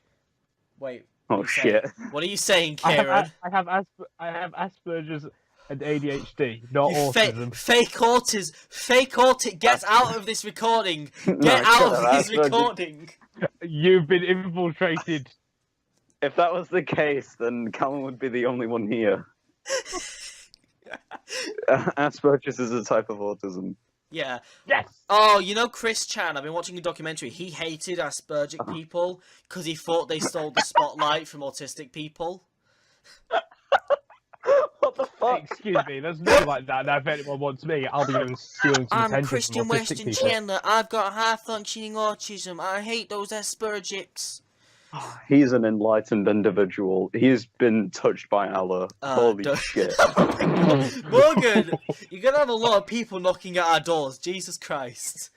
Wait. Oh shit! What are you saying, Kieran? I have Asperger's and ADHD, not autism. Fake autism. Get out of this recording. Get out of this recording. You've been infiltrated. If that was the case, then Calum would be the only one here. Asperger's is a type of autism. Yeah. Yes. Oh, you know Chris Chan? I've been watching a documentary. He hated Aspergic people because he thought they stole the spotlight from autistic people. What the fuck? Excuse me, there's nothing like that. Now, if anyone wants me, I'll be going stealing some attention. I'm Christian from Weston people. Chandler. I've got high-functioning autism. I hate those Aspergics. He's an enlightened individual. He's been touched by Allah. Holy shit. Morgan, you're going to have a lot of people knocking at our doors. Jesus Christ.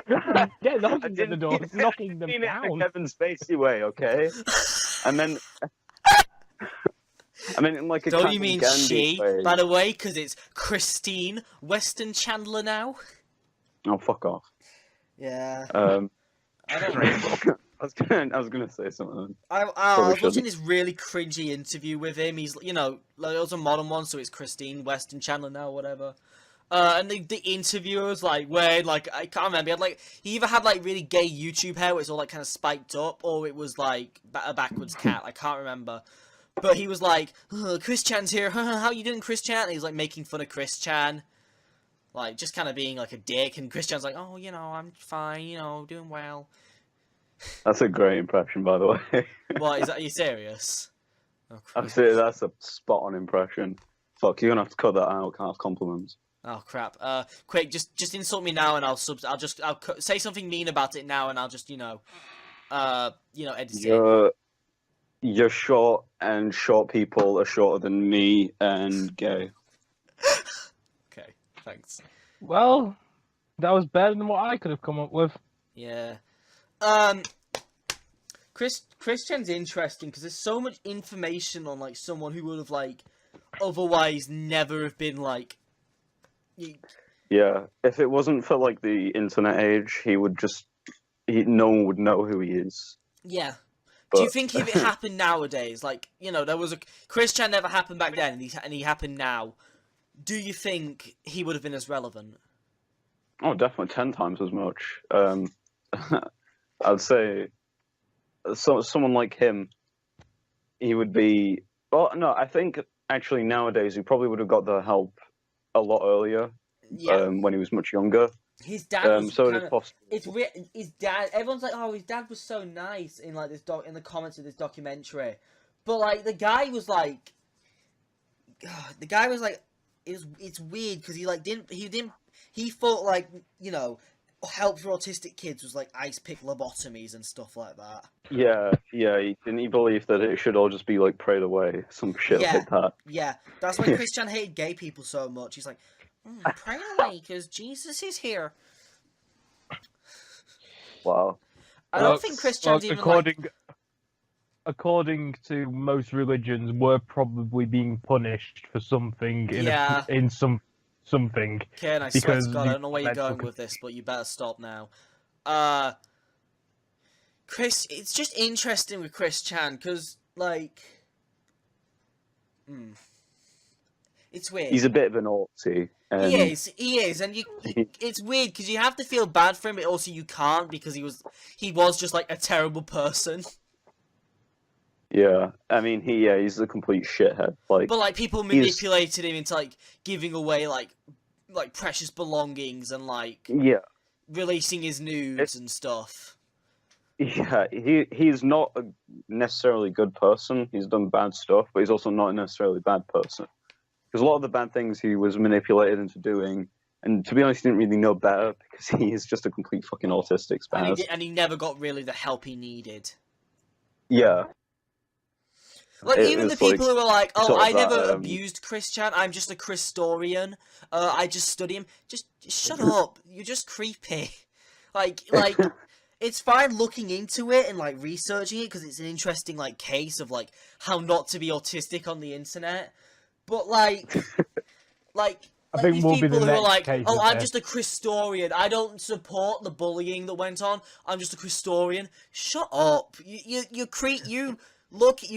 Yeah, knocking at the doors, knocking them down. In a Kevin Spacey way, okay? And then... I mean, in like a Don't you mean she, way. by the way, because it's Christine Weston Chandler now? Oh, fuck off. Yeah. I don't I was gonna say something. I was watching this really cringy interview with him. He's, you know, like, it was a modern one, so it's Christine Weston Chandler now, or whatever. And the interviewer was like wearing, like, I can't remember. He either had like really gay YouTube hair, where it's all like kind of spiked up, or it was like a backwards cat. I can't remember. But he was like, Chris Chan's here. How you doing, Chris Chan? And he was like making fun of Chris Chan, like just kind of being like a dick. And Chris Chan's like, oh, you know, I'm fine, you know, doing well. That's a great impression, by the way. What, is that? Are you serious? Oh, that's a spot on impression. Fuck, you're gonna have to cut that out. Can't have compliments. Oh crap! Quick, just insult me now, and I'll say something mean about it now, and I'll just edit it. You're short, and short people are shorter than me, and gay. Okay, thanks. Well, that was better than what I could have come up with. Yeah. Chris Chan's interesting because there's so much information on like someone who would have like otherwise never have been like. Yeah, if it wasn't for like the internet age, no one would know who he is. Yeah. But... Do you think if it happened nowadays, like, you know, there was a Chris Chan never happened back then, and he happened now, do you think he would have been as relevant? Oh, definitely 10 times as much. I'd say someone like him, he would be. Well, no, I think actually nowadays he probably would have got the help a lot earlier. Yeah. When he was much younger. His dad was so it is possible. It's weird. His dad. Everyone's like, "Oh, his dad was so nice" in like this in the comments of this documentary, but like the guy was like, it's weird because he thought like, you know, help for autistic kids was like ice pick lobotomies and stuff like that. Yeah. He believed that it should all just be like prayed away, some shit like that. Yeah, that's why Chris Chan hated gay people so much. He's like, pray away because Jesus is here. Wow. I don't think Chris Chan's even according to most religions, we're probably being punished for something in something. Ken, I swear to God, I don't know where you're going with this, but you better stop now. Chris, it's just interesting with Chris Chan because, like, it's weird. He's a bit of an Aussie. He is, and it's weird because you have to feel bad for him, but also you can't because he was just like a terrible person. Yeah, I mean he's a complete shithead. Like, but like people manipulated him into like giving away like precious belongings and like releasing his nudes and stuff. Yeah, he's not a necessarily good person. He's done bad stuff, but he's also not necessarily a bad person. Because a lot of the bad things he was manipulated into doing, And to be honest, he didn't really know better because he is just a complete fucking autistic spaz. And he never got really the help he needed. Yeah. Like, even the people who were like, oh, I never abused Chris Chan, I'm just a Christorian, I just study him. Just shut up, you're just creepy. Like, it's fine looking into it and, like, researching it, because it's an interesting, like, case of, like, how not to be autistic on the internet. But, like, I think these people who are like, oh, I'm just a Christorian, I don't support the bullying that went on, I'm just a Christorian. Shut up. You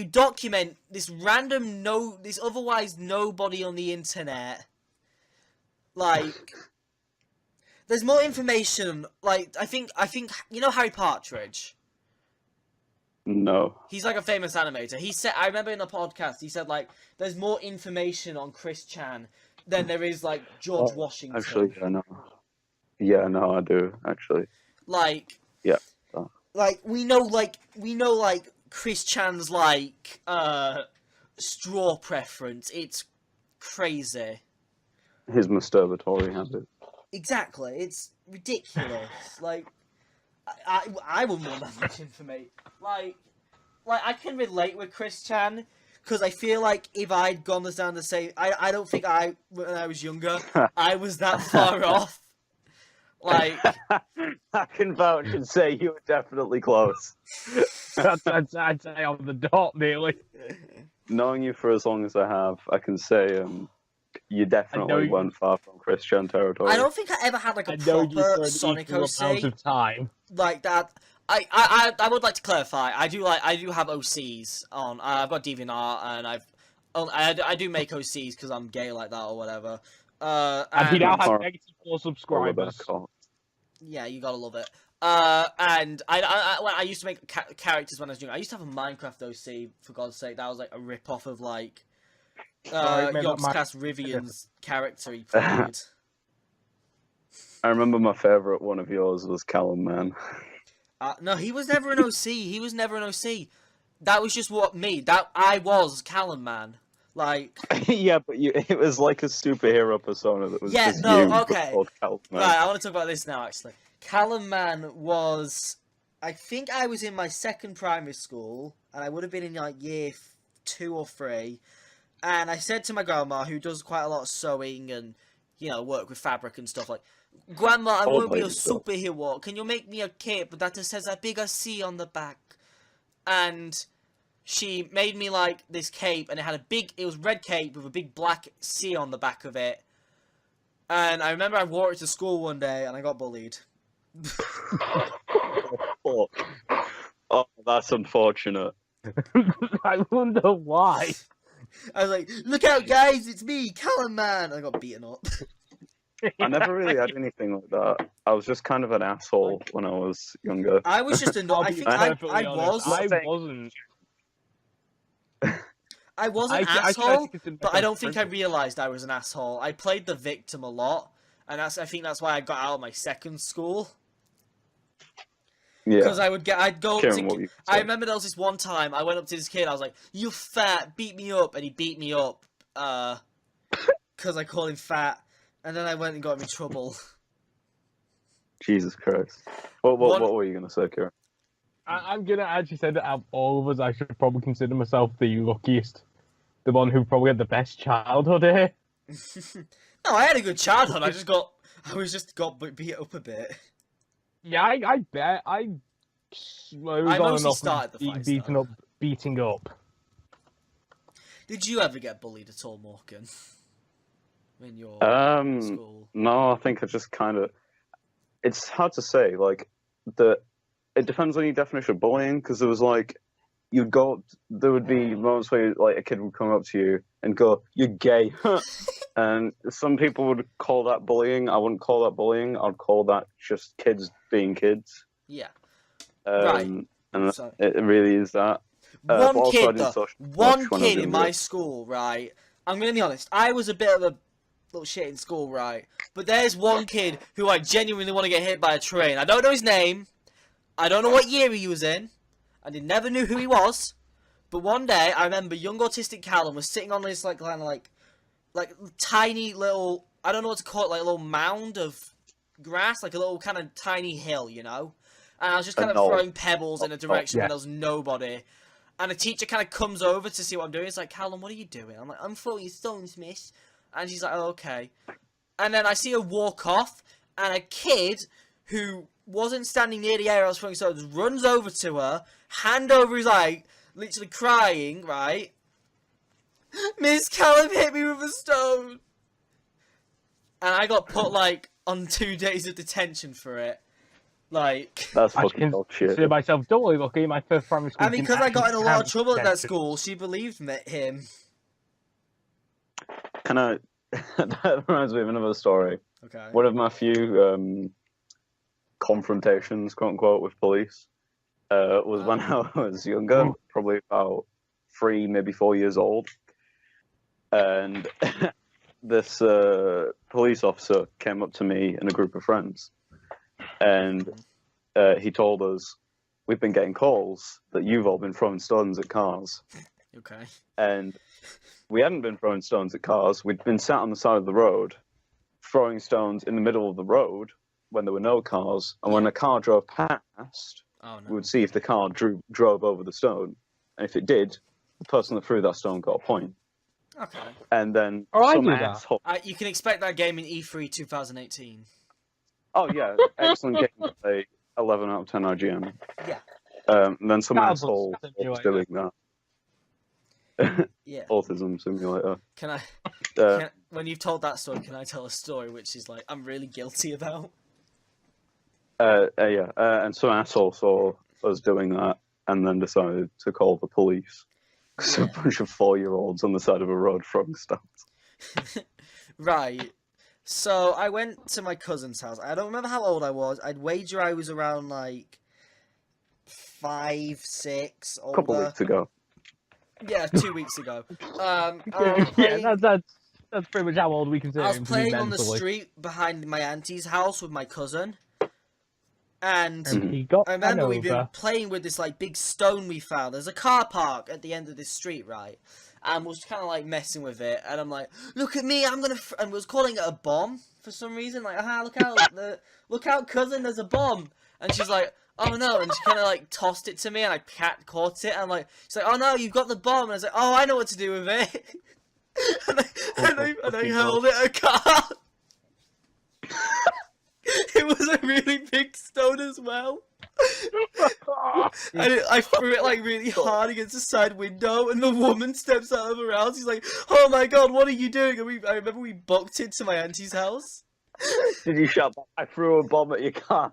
document this this otherwise nobody on the internet. Like, there's more information. Like, I think, you know Harry Partridge? No. He's like a famous animator. He said, I remember in the podcast, he said, like, there's more information on Chris Chan than there is, like, George Washington. Actually, yeah, no. Yeah, no, I do, actually. Like, yeah. Like, we know, Chris Chan's, like, straw preference. It's crazy. His masturbatory habit. Exactly. It's ridiculous. Like, I wouldn't want that much information. Like, I can relate with Chris Chan, because I feel like if I'd gone down the same... I don't think when I was younger, I was that far off. Like... I can vouch and say you were definitely close. I'd say on the dot, nearly. Knowing you for as long as I have, I can say you definitely went far from Christian territory. I don't think I ever had, like, a proper Sonic OC. Of time. Like that. I would like to clarify. I do have OCs on. I've got DeviantArt, and I do make OCs because I'm gay like that or whatever. And he now has -4 subscribers. Yeah, you gotta love it. And I used to make characters when I was young. I used to have a Minecraft OC, for God's sake. That was like a rip-off of, like, Yogscast Rivian's character he played. I remember my favourite one of yours was Calum, man. No, he was never an OC. He was never an OC. That was just that I was Calum, man. Like... yeah, but it was like a superhero persona that was just you, okay. called Calum, man. Right, I want to talk about this now, actually. Calum, man, was... I think I was in my second primary school, and I would have been in, like, year 2 or 3, and I said to my grandma, who does quite a lot of sewing and, you know, work with fabric and stuff, like, Grandma, I want to be a superhero. Can you make me a cape that says a bigger C on the back? And she made me, like, this cape, and it was red cape with a big black C on the back of it. And I remember I wore it to school one day, and I got bullied. Oh, that's unfortunate. I wonder why. I was like, look out, guys, it's me, Calum, man. I got beaten up. I never really had anything like that. I was just kind of an asshole when I was younger. I was just annoyed. I think I was. I wasn't. I was an asshole, but I don't think I realised I was an asshole. I played the victim a lot, and I think that's why I got out of my second school. Yeah. Because I'd go up to... I remember there was this one time, I went up to this kid, I was like, you fat, beat me up, and he beat me up, because I called him fat, and then I went and got him in trouble. Jesus Christ. What were you going to say, Kieran? I'm going to actually say that out of all of us, I should probably consider myself the luckiest. The one who probably had the best childhood here. No, I had a good childhood, I just got beat up a bit. Yeah, I bet. I mostly started the fight, beating up. Did you ever get bullied at all, Morgan? In your school? No, I think I just kind of... It's hard to say, like, it depends on your definition of bullying, because there was, like, there would be moments where, like, a kid would come up to you and go, you're gay. And some people would call that bullying. I wouldn't call that bullying. I'd call that just kids being kids. Yeah. Right. And it really is that. One kid in my school, right? I'm going to be honest. I was a bit of a little shit in school, right? But there's one kid who I genuinely want to get hit by a train. I don't know his name. I don't know what year he was in. I never knew who he was. But one day, I remember young autistic Calum was sitting on this, like, kind of like tiny little I don't know what to call it, like a little mound of grass, like a little kind of tiny hill, you know? And I was just kind of throwing pebbles in a direction where there was nobody. And a teacher kind of comes over to see what I'm doing. It's like, Calum, what are you doing? I'm like, I'm throwing stones, miss. And she's like, oh, okay. And then I see her walk off, and a kid who wasn't standing near the area I was throwing stones runs over to her, hand over his eye, literally crying, right? Miss Calum hit me with a stone. And I got put, like, on 2 days of detention for it. Like, that's fucking bullshit. I consider myself doubly lucky. My first primary school. I mean, because I got in a lot of trouble at that school, she believed him. Can I? That reminds me of another story. Okay. One of my few confrontations, quote unquote, with police was when I was younger, probably about 3, maybe 4 years old, and this police officer came up to me and a group of friends. And he told us, we've been getting calls that you've all been throwing stones at cars. Okay. And we hadn't been throwing stones at cars. We'd been sat on the side of the road, throwing stones in the middle of the road when there were no cars. And when a car drove past, we would see if the car drove over the stone. And if it did, the person that threw that stone got a point. Okay. And then some asshole... you can expect that game in E3 2018. Oh, yeah. Excellent game. 11 out of 10 IGN. Yeah. And then some asshole was doing that. Yeah. Autism simulator. Can I, when you've told that story, can I tell a story which is like I'm really guilty about? Yeah. And some asshole saw us doing that and then decided to call the police. Because a bunch of 4-year-olds on the side of a road throwing stones. Right. So I went to my cousin's house. I don't remember how old I was. I'd wager I was around like 5, 6, older. A couple weeks ago. Yeah, 2 weeks ago. Yeah, that's pretty much how old we consider. I was playing on the street behind my auntie's house with my cousin, and I remember we'd been playing with this like big stone we found. There's a car park at the end of this street, right? And was kind of like messing with it, and I'm like, "Look at me! I'm gonna!" And was calling it a bomb for some reason. Like, look out, cousin! There's a bomb! And she's like, "Oh no!" And she kind of like tossed it to me, and I caught it. And I'm like, "She's like, oh no, you've got the bomb!" And I was like, "Oh, I know what to do with it." and I hurled it at a car. It was a really big stone as well. And I threw it like really hard against the side window, and the woman steps out of her house. She's like, "Oh my god, what are you doing?" And I remember we booked it to my auntie's house. Did you shout, "I threw a bomb at your car"?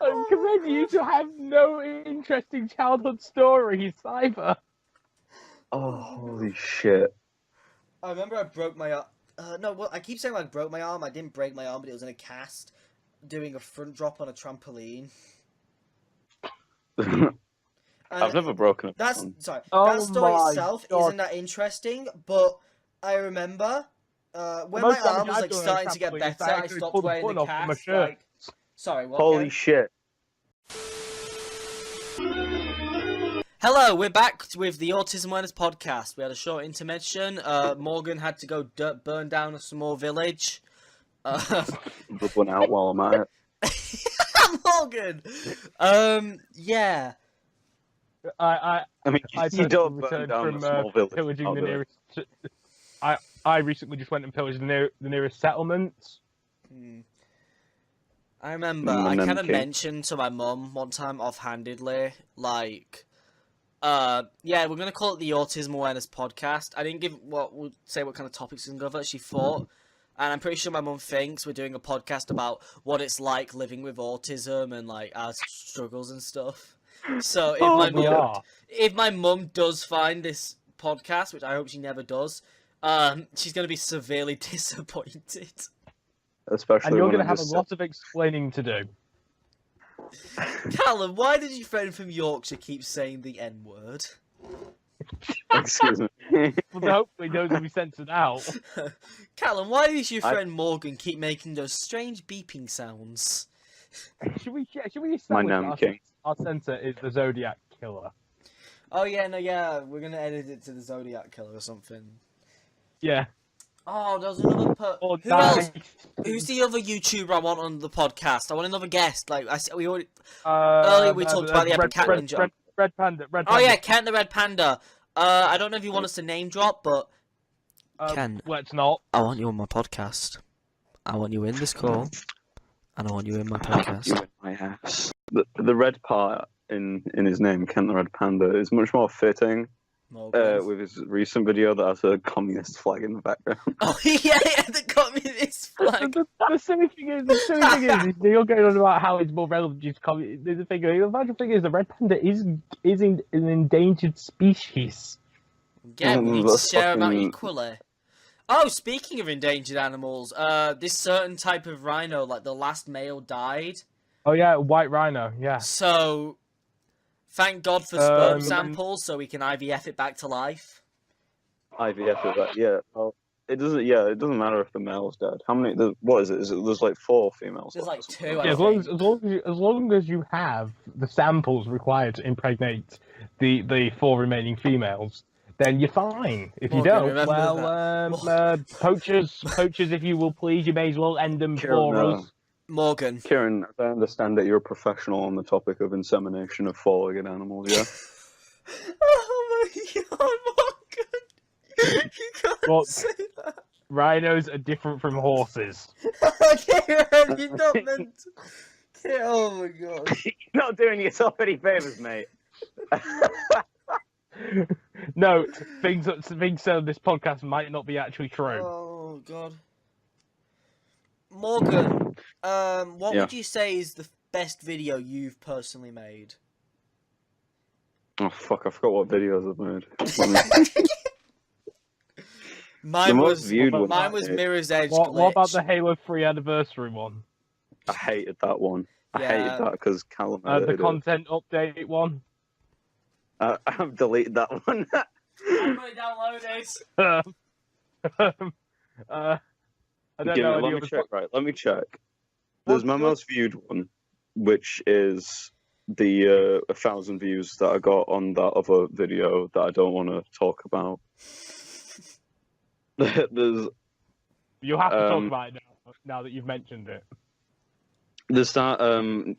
I commend you to have no interesting childhood stories either. Oh, holy shit. I remember I broke my arm. I keep saying I broke my arm. I didn't break my arm, but it was in a cast, doing a front drop on a trampoline. I've never broken it. That story itself isn't that interesting, but I remember when my arm was like starting to get better, I stopped wearing the cast. Sorry, what? Holy shit. Hello, we're back with the Autism Awareness Podcast. We had a short intermission. Morgan had to go burn down a small village. Put one out while I'm at it. Morgan! Yeah. I mean, you don't burn down a small village. Pillaging the nearest... I recently just went and pillaged the nearest settlements. I remember I kind of mentioned to my mum one time offhandedly, like... yeah, we're gonna call it the Autism Awareness Podcast. I didn't say what kind of topics we can cover. She thought, and I'm pretty sure my mum thinks we're doing a podcast about what it's like living with autism and like our struggles and stuff. So if my mum does find this podcast, which I hope she never does, she's gonna be severely disappointed. Especially, and you're gonna have a lot of explaining to do. Calum, why did your friend from Yorkshire keep saying the N-word? Excuse me. Well, hopefully those will be censored out. Callum, why does your friend Morgan keep making those strange beeping sounds? Should we establish our censor is the Zodiac Killer? Oh yeah, no, yeah, we're gonna edit it to the Zodiac Killer or something. Yeah. Oh, there's another Or Who else? nice. Who's the other YouTuber I want on the podcast? I want another guest. Like we already earlier we talked about the Epic Cat Ninja. Red Panda. Oh yeah, Ken the Red Panda. I don't know if you want us to name drop, but Ken, let's not. I want you on my podcast. I want you in this call, and I want you in my podcast. You in my house. The red part in his name, Kent the Red Panda, is much more fitting with his recent video that has a communist flag in the background. Oh yeah, the communist flag. The silly thing is, you're going on about how it's more relevant to communist. The magic thing is, the red panda is an endangered species. Yeah, we need to share them out equally. Oh, speaking of endangered animals, this certain type of rhino, like the last male, died. Oh yeah, white rhino. Yeah. So, thank God for sperm samples, so we can IVF it back to life. IVF is that? Yeah. Well, it doesn't. Yeah, it doesn't matter if the male's dead. How many? What is it? There's like 4 females. There's like 2. Yeah, as long as you have the samples required to impregnate the 4 remaining females, then you're fine. If you don't, well, poachers, if you will please, you may as well end them for us. Morgan. Kieran, I understand that you're a professional on the topic of insemination of 4-legged animals, yeah? Oh my God, Morgan! You can't say that. Rhinos are different from horses. Kieran, you're not meant to... Oh my God. You're not doing yourself any favours, mate. No, things said on this podcast might not be actually true. Oh God. Morgan, what would you say is the best video you've personally made? Oh fuck! I forgot what videos I've made. Mine was Mirror's Edge. What about the Halo 3 anniversary one? I hated that one. I hated that because Calum. The content update one. I've deleted that one. I'm gonna download it. I don't know. Let me check. Right, let me check. There's my most viewed one, which is the 1,000 views that I got on that other video that I don't want to talk about. There's. You'll have to talk about it now that you've mentioned it. There's that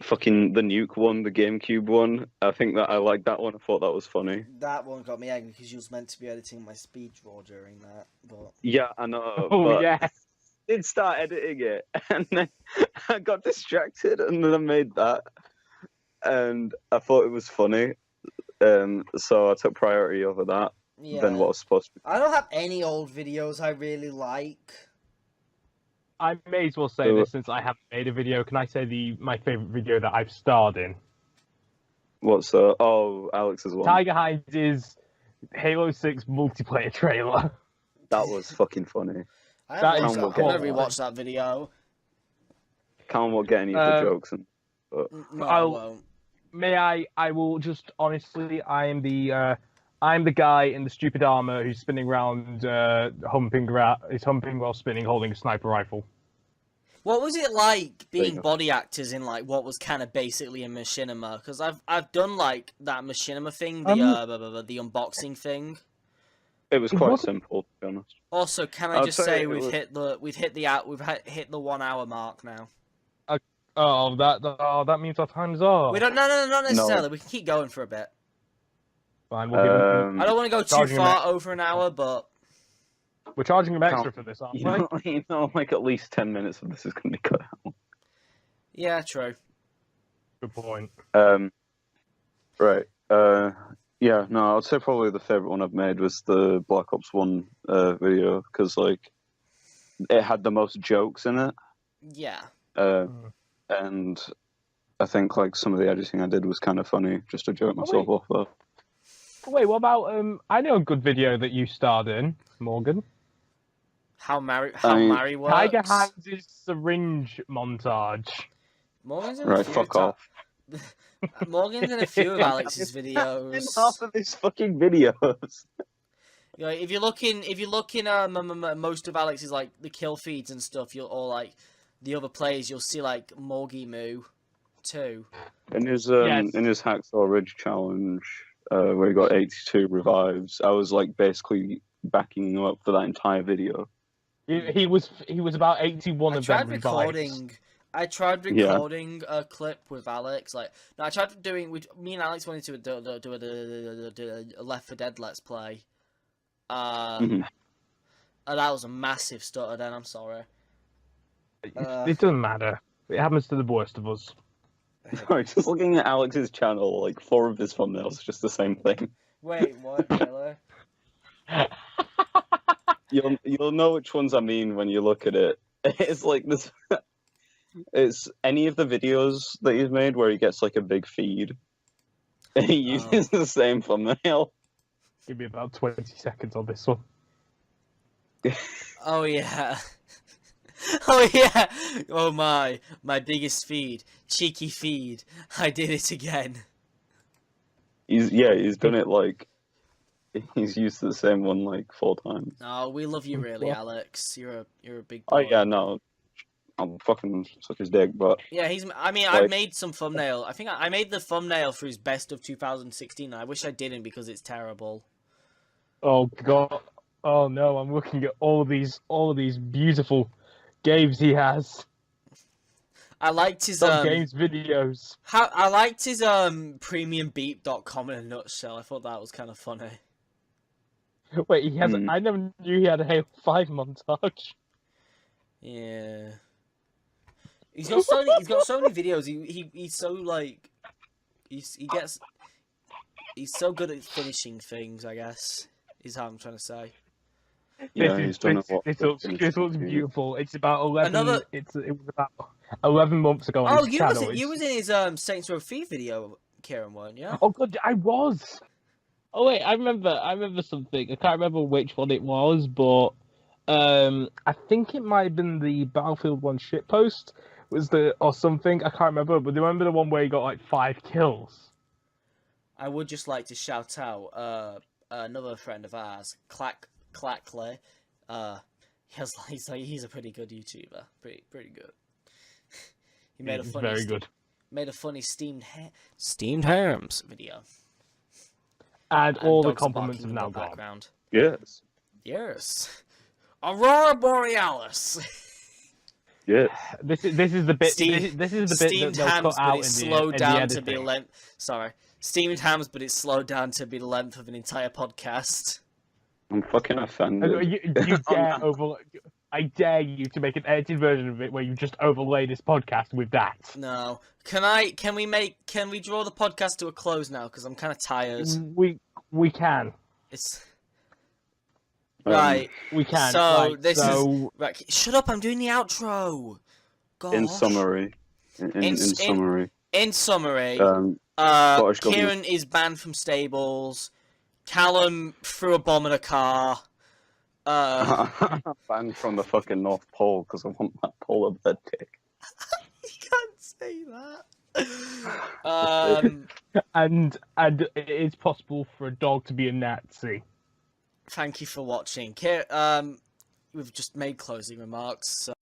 fucking the nuke one, the GameCube one. I think that I liked that one. I thought that was funny. That one got me angry because you was meant to be editing my speed draw during that. But yeah, I know. Oh yeah. Did start editing it, and then I got distracted, and then I made that, and I thought it was funny, so I took priority over that than what was supposed to be. I don't have any old videos I really like. I may as well say this since I haven't made a video. Can I say my favourite video that I've starred in? What's Alex's one? Tiger Hines' Halo 6 multiplayer trailer. That was fucking funny. I'm gonna rewatch that video. Calum won't get any of the jokes. No, I won't. I will just honestly. I'm the guy in the stupid armor who's spinning around, humping while spinning, holding a sniper rifle. What was it like being body actors in like what was kind of basically a machinima? Because I've done like that machinima thing, the unboxing thing. It was quite simple, to be honest. Also, can I just say we've hit the 1 hour mark now. That means our time's up. We don't. No, not necessarily. No. We can keep going for a bit. Fine. I don't want to go too far over an hour, but we're charging them extra for this, aren't we? You know, like at least 10 minutes of this is going to be cut out. Yeah, true. Good point. Right. Yeah, no, I'd say probably the favourite one I've made was the Black Ops 1 video, because, like, it had the most jokes in it. Yeah. And I think, like, some of the editing I did was kind of funny, just to joke myself off, though. Wait, what about, I know a good video that you starred in, Morgan. How Mary works? Tiger Hines' syringe montage. Morgan's in right, fuck off. Morgan's in a few of Alex's videos. In half of these fucking videos. You know, if you look in most of Alex's like the kill feeds and stuff, or like the other plays, you'll see like Morgie Moo too. In his Hacksaw Ridge challenge, where he got 82 revives. I was like basically backing him up for that entire video. He was about 81 of them revives. I tried recording a clip with Alex. Like, no, I tried doing. Me and Alex wanted to do a Left 4 Dead Let's Play. And that was a massive stutter. Then I'm sorry. It doesn't matter. It happens to the worst of us. Sorry, just looking at Alex's channel, like 4 of his thumbnails, just the same thing. Wait, what? Really? You'll know which ones I mean when you look at it. It's like this. It's any of the videos that he's made where he gets like a big feed. He uses the same thumbnail. Give me about 20 seconds on this one. Oh yeah. Oh yeah. Oh my biggest feed. Cheeky feed. I did it again. He's done it like he's used the same one like 4 times. Oh, we love you really, Alex. You're a big boy. boy. Oh yeah, no. I'll fucking suck his dick, but yeah, I made some thumbnail. I think I made the thumbnail for his best of 2016. I wish I didn't because it's terrible. Oh god. Oh no, I'm looking at all these beautiful games he has. I liked his games videos. I liked his premiumbeat.com in a nutshell. I thought that was kind of funny. Wait, he has I never knew he had a Halo 5 montage. Yeah. He's got so many videos. He's so like he's so good at finishing things, I guess. Is how I'm trying to say. Yeah, he's done a lot. This looks beautiful. It's about 11. It was about 11 months ago. On his channel. You was in his Saints Row 3 video, Kieran, weren't you? Oh god, I was. Oh wait, I remember something. I can't remember which one it was, but I think it might have been the Battlefield 1 shitpost. Or something? I can't remember. But remember the one where he got like 5 kills. I would just like to shout out another friend of ours, Clackley. He's a pretty good YouTuber. Pretty good. He made a funny. Very good. Made a funny steamed hams video. And all the compliments have now gone. Yes. Yes. Aurora Borealis. Yeah. This is the bit. This is the bit steamed that they'll hams, cut out but it's in slowed the down to be editing. length. Sorry, steamed hams, but it's slowed down to be the length of an entire podcast. I'm fucking offended. You dare I dare you to make an edited version of it where you just overlay this podcast with that. No. Can we draw the podcast to a close now? Because I'm kind of tired. We can. It's. Right. We can. So, right, shut up, I'm doing the outro. Gosh. In summary. In summary, Scottish Kieran government. is banned from stables. Callum threw a bomb in a car. Banned from the fucking North Pole because I want that polar bear dick. You can't say that. And it is possible for a dog to be a Nazi. Thank you for watching. We've just made closing remarks, so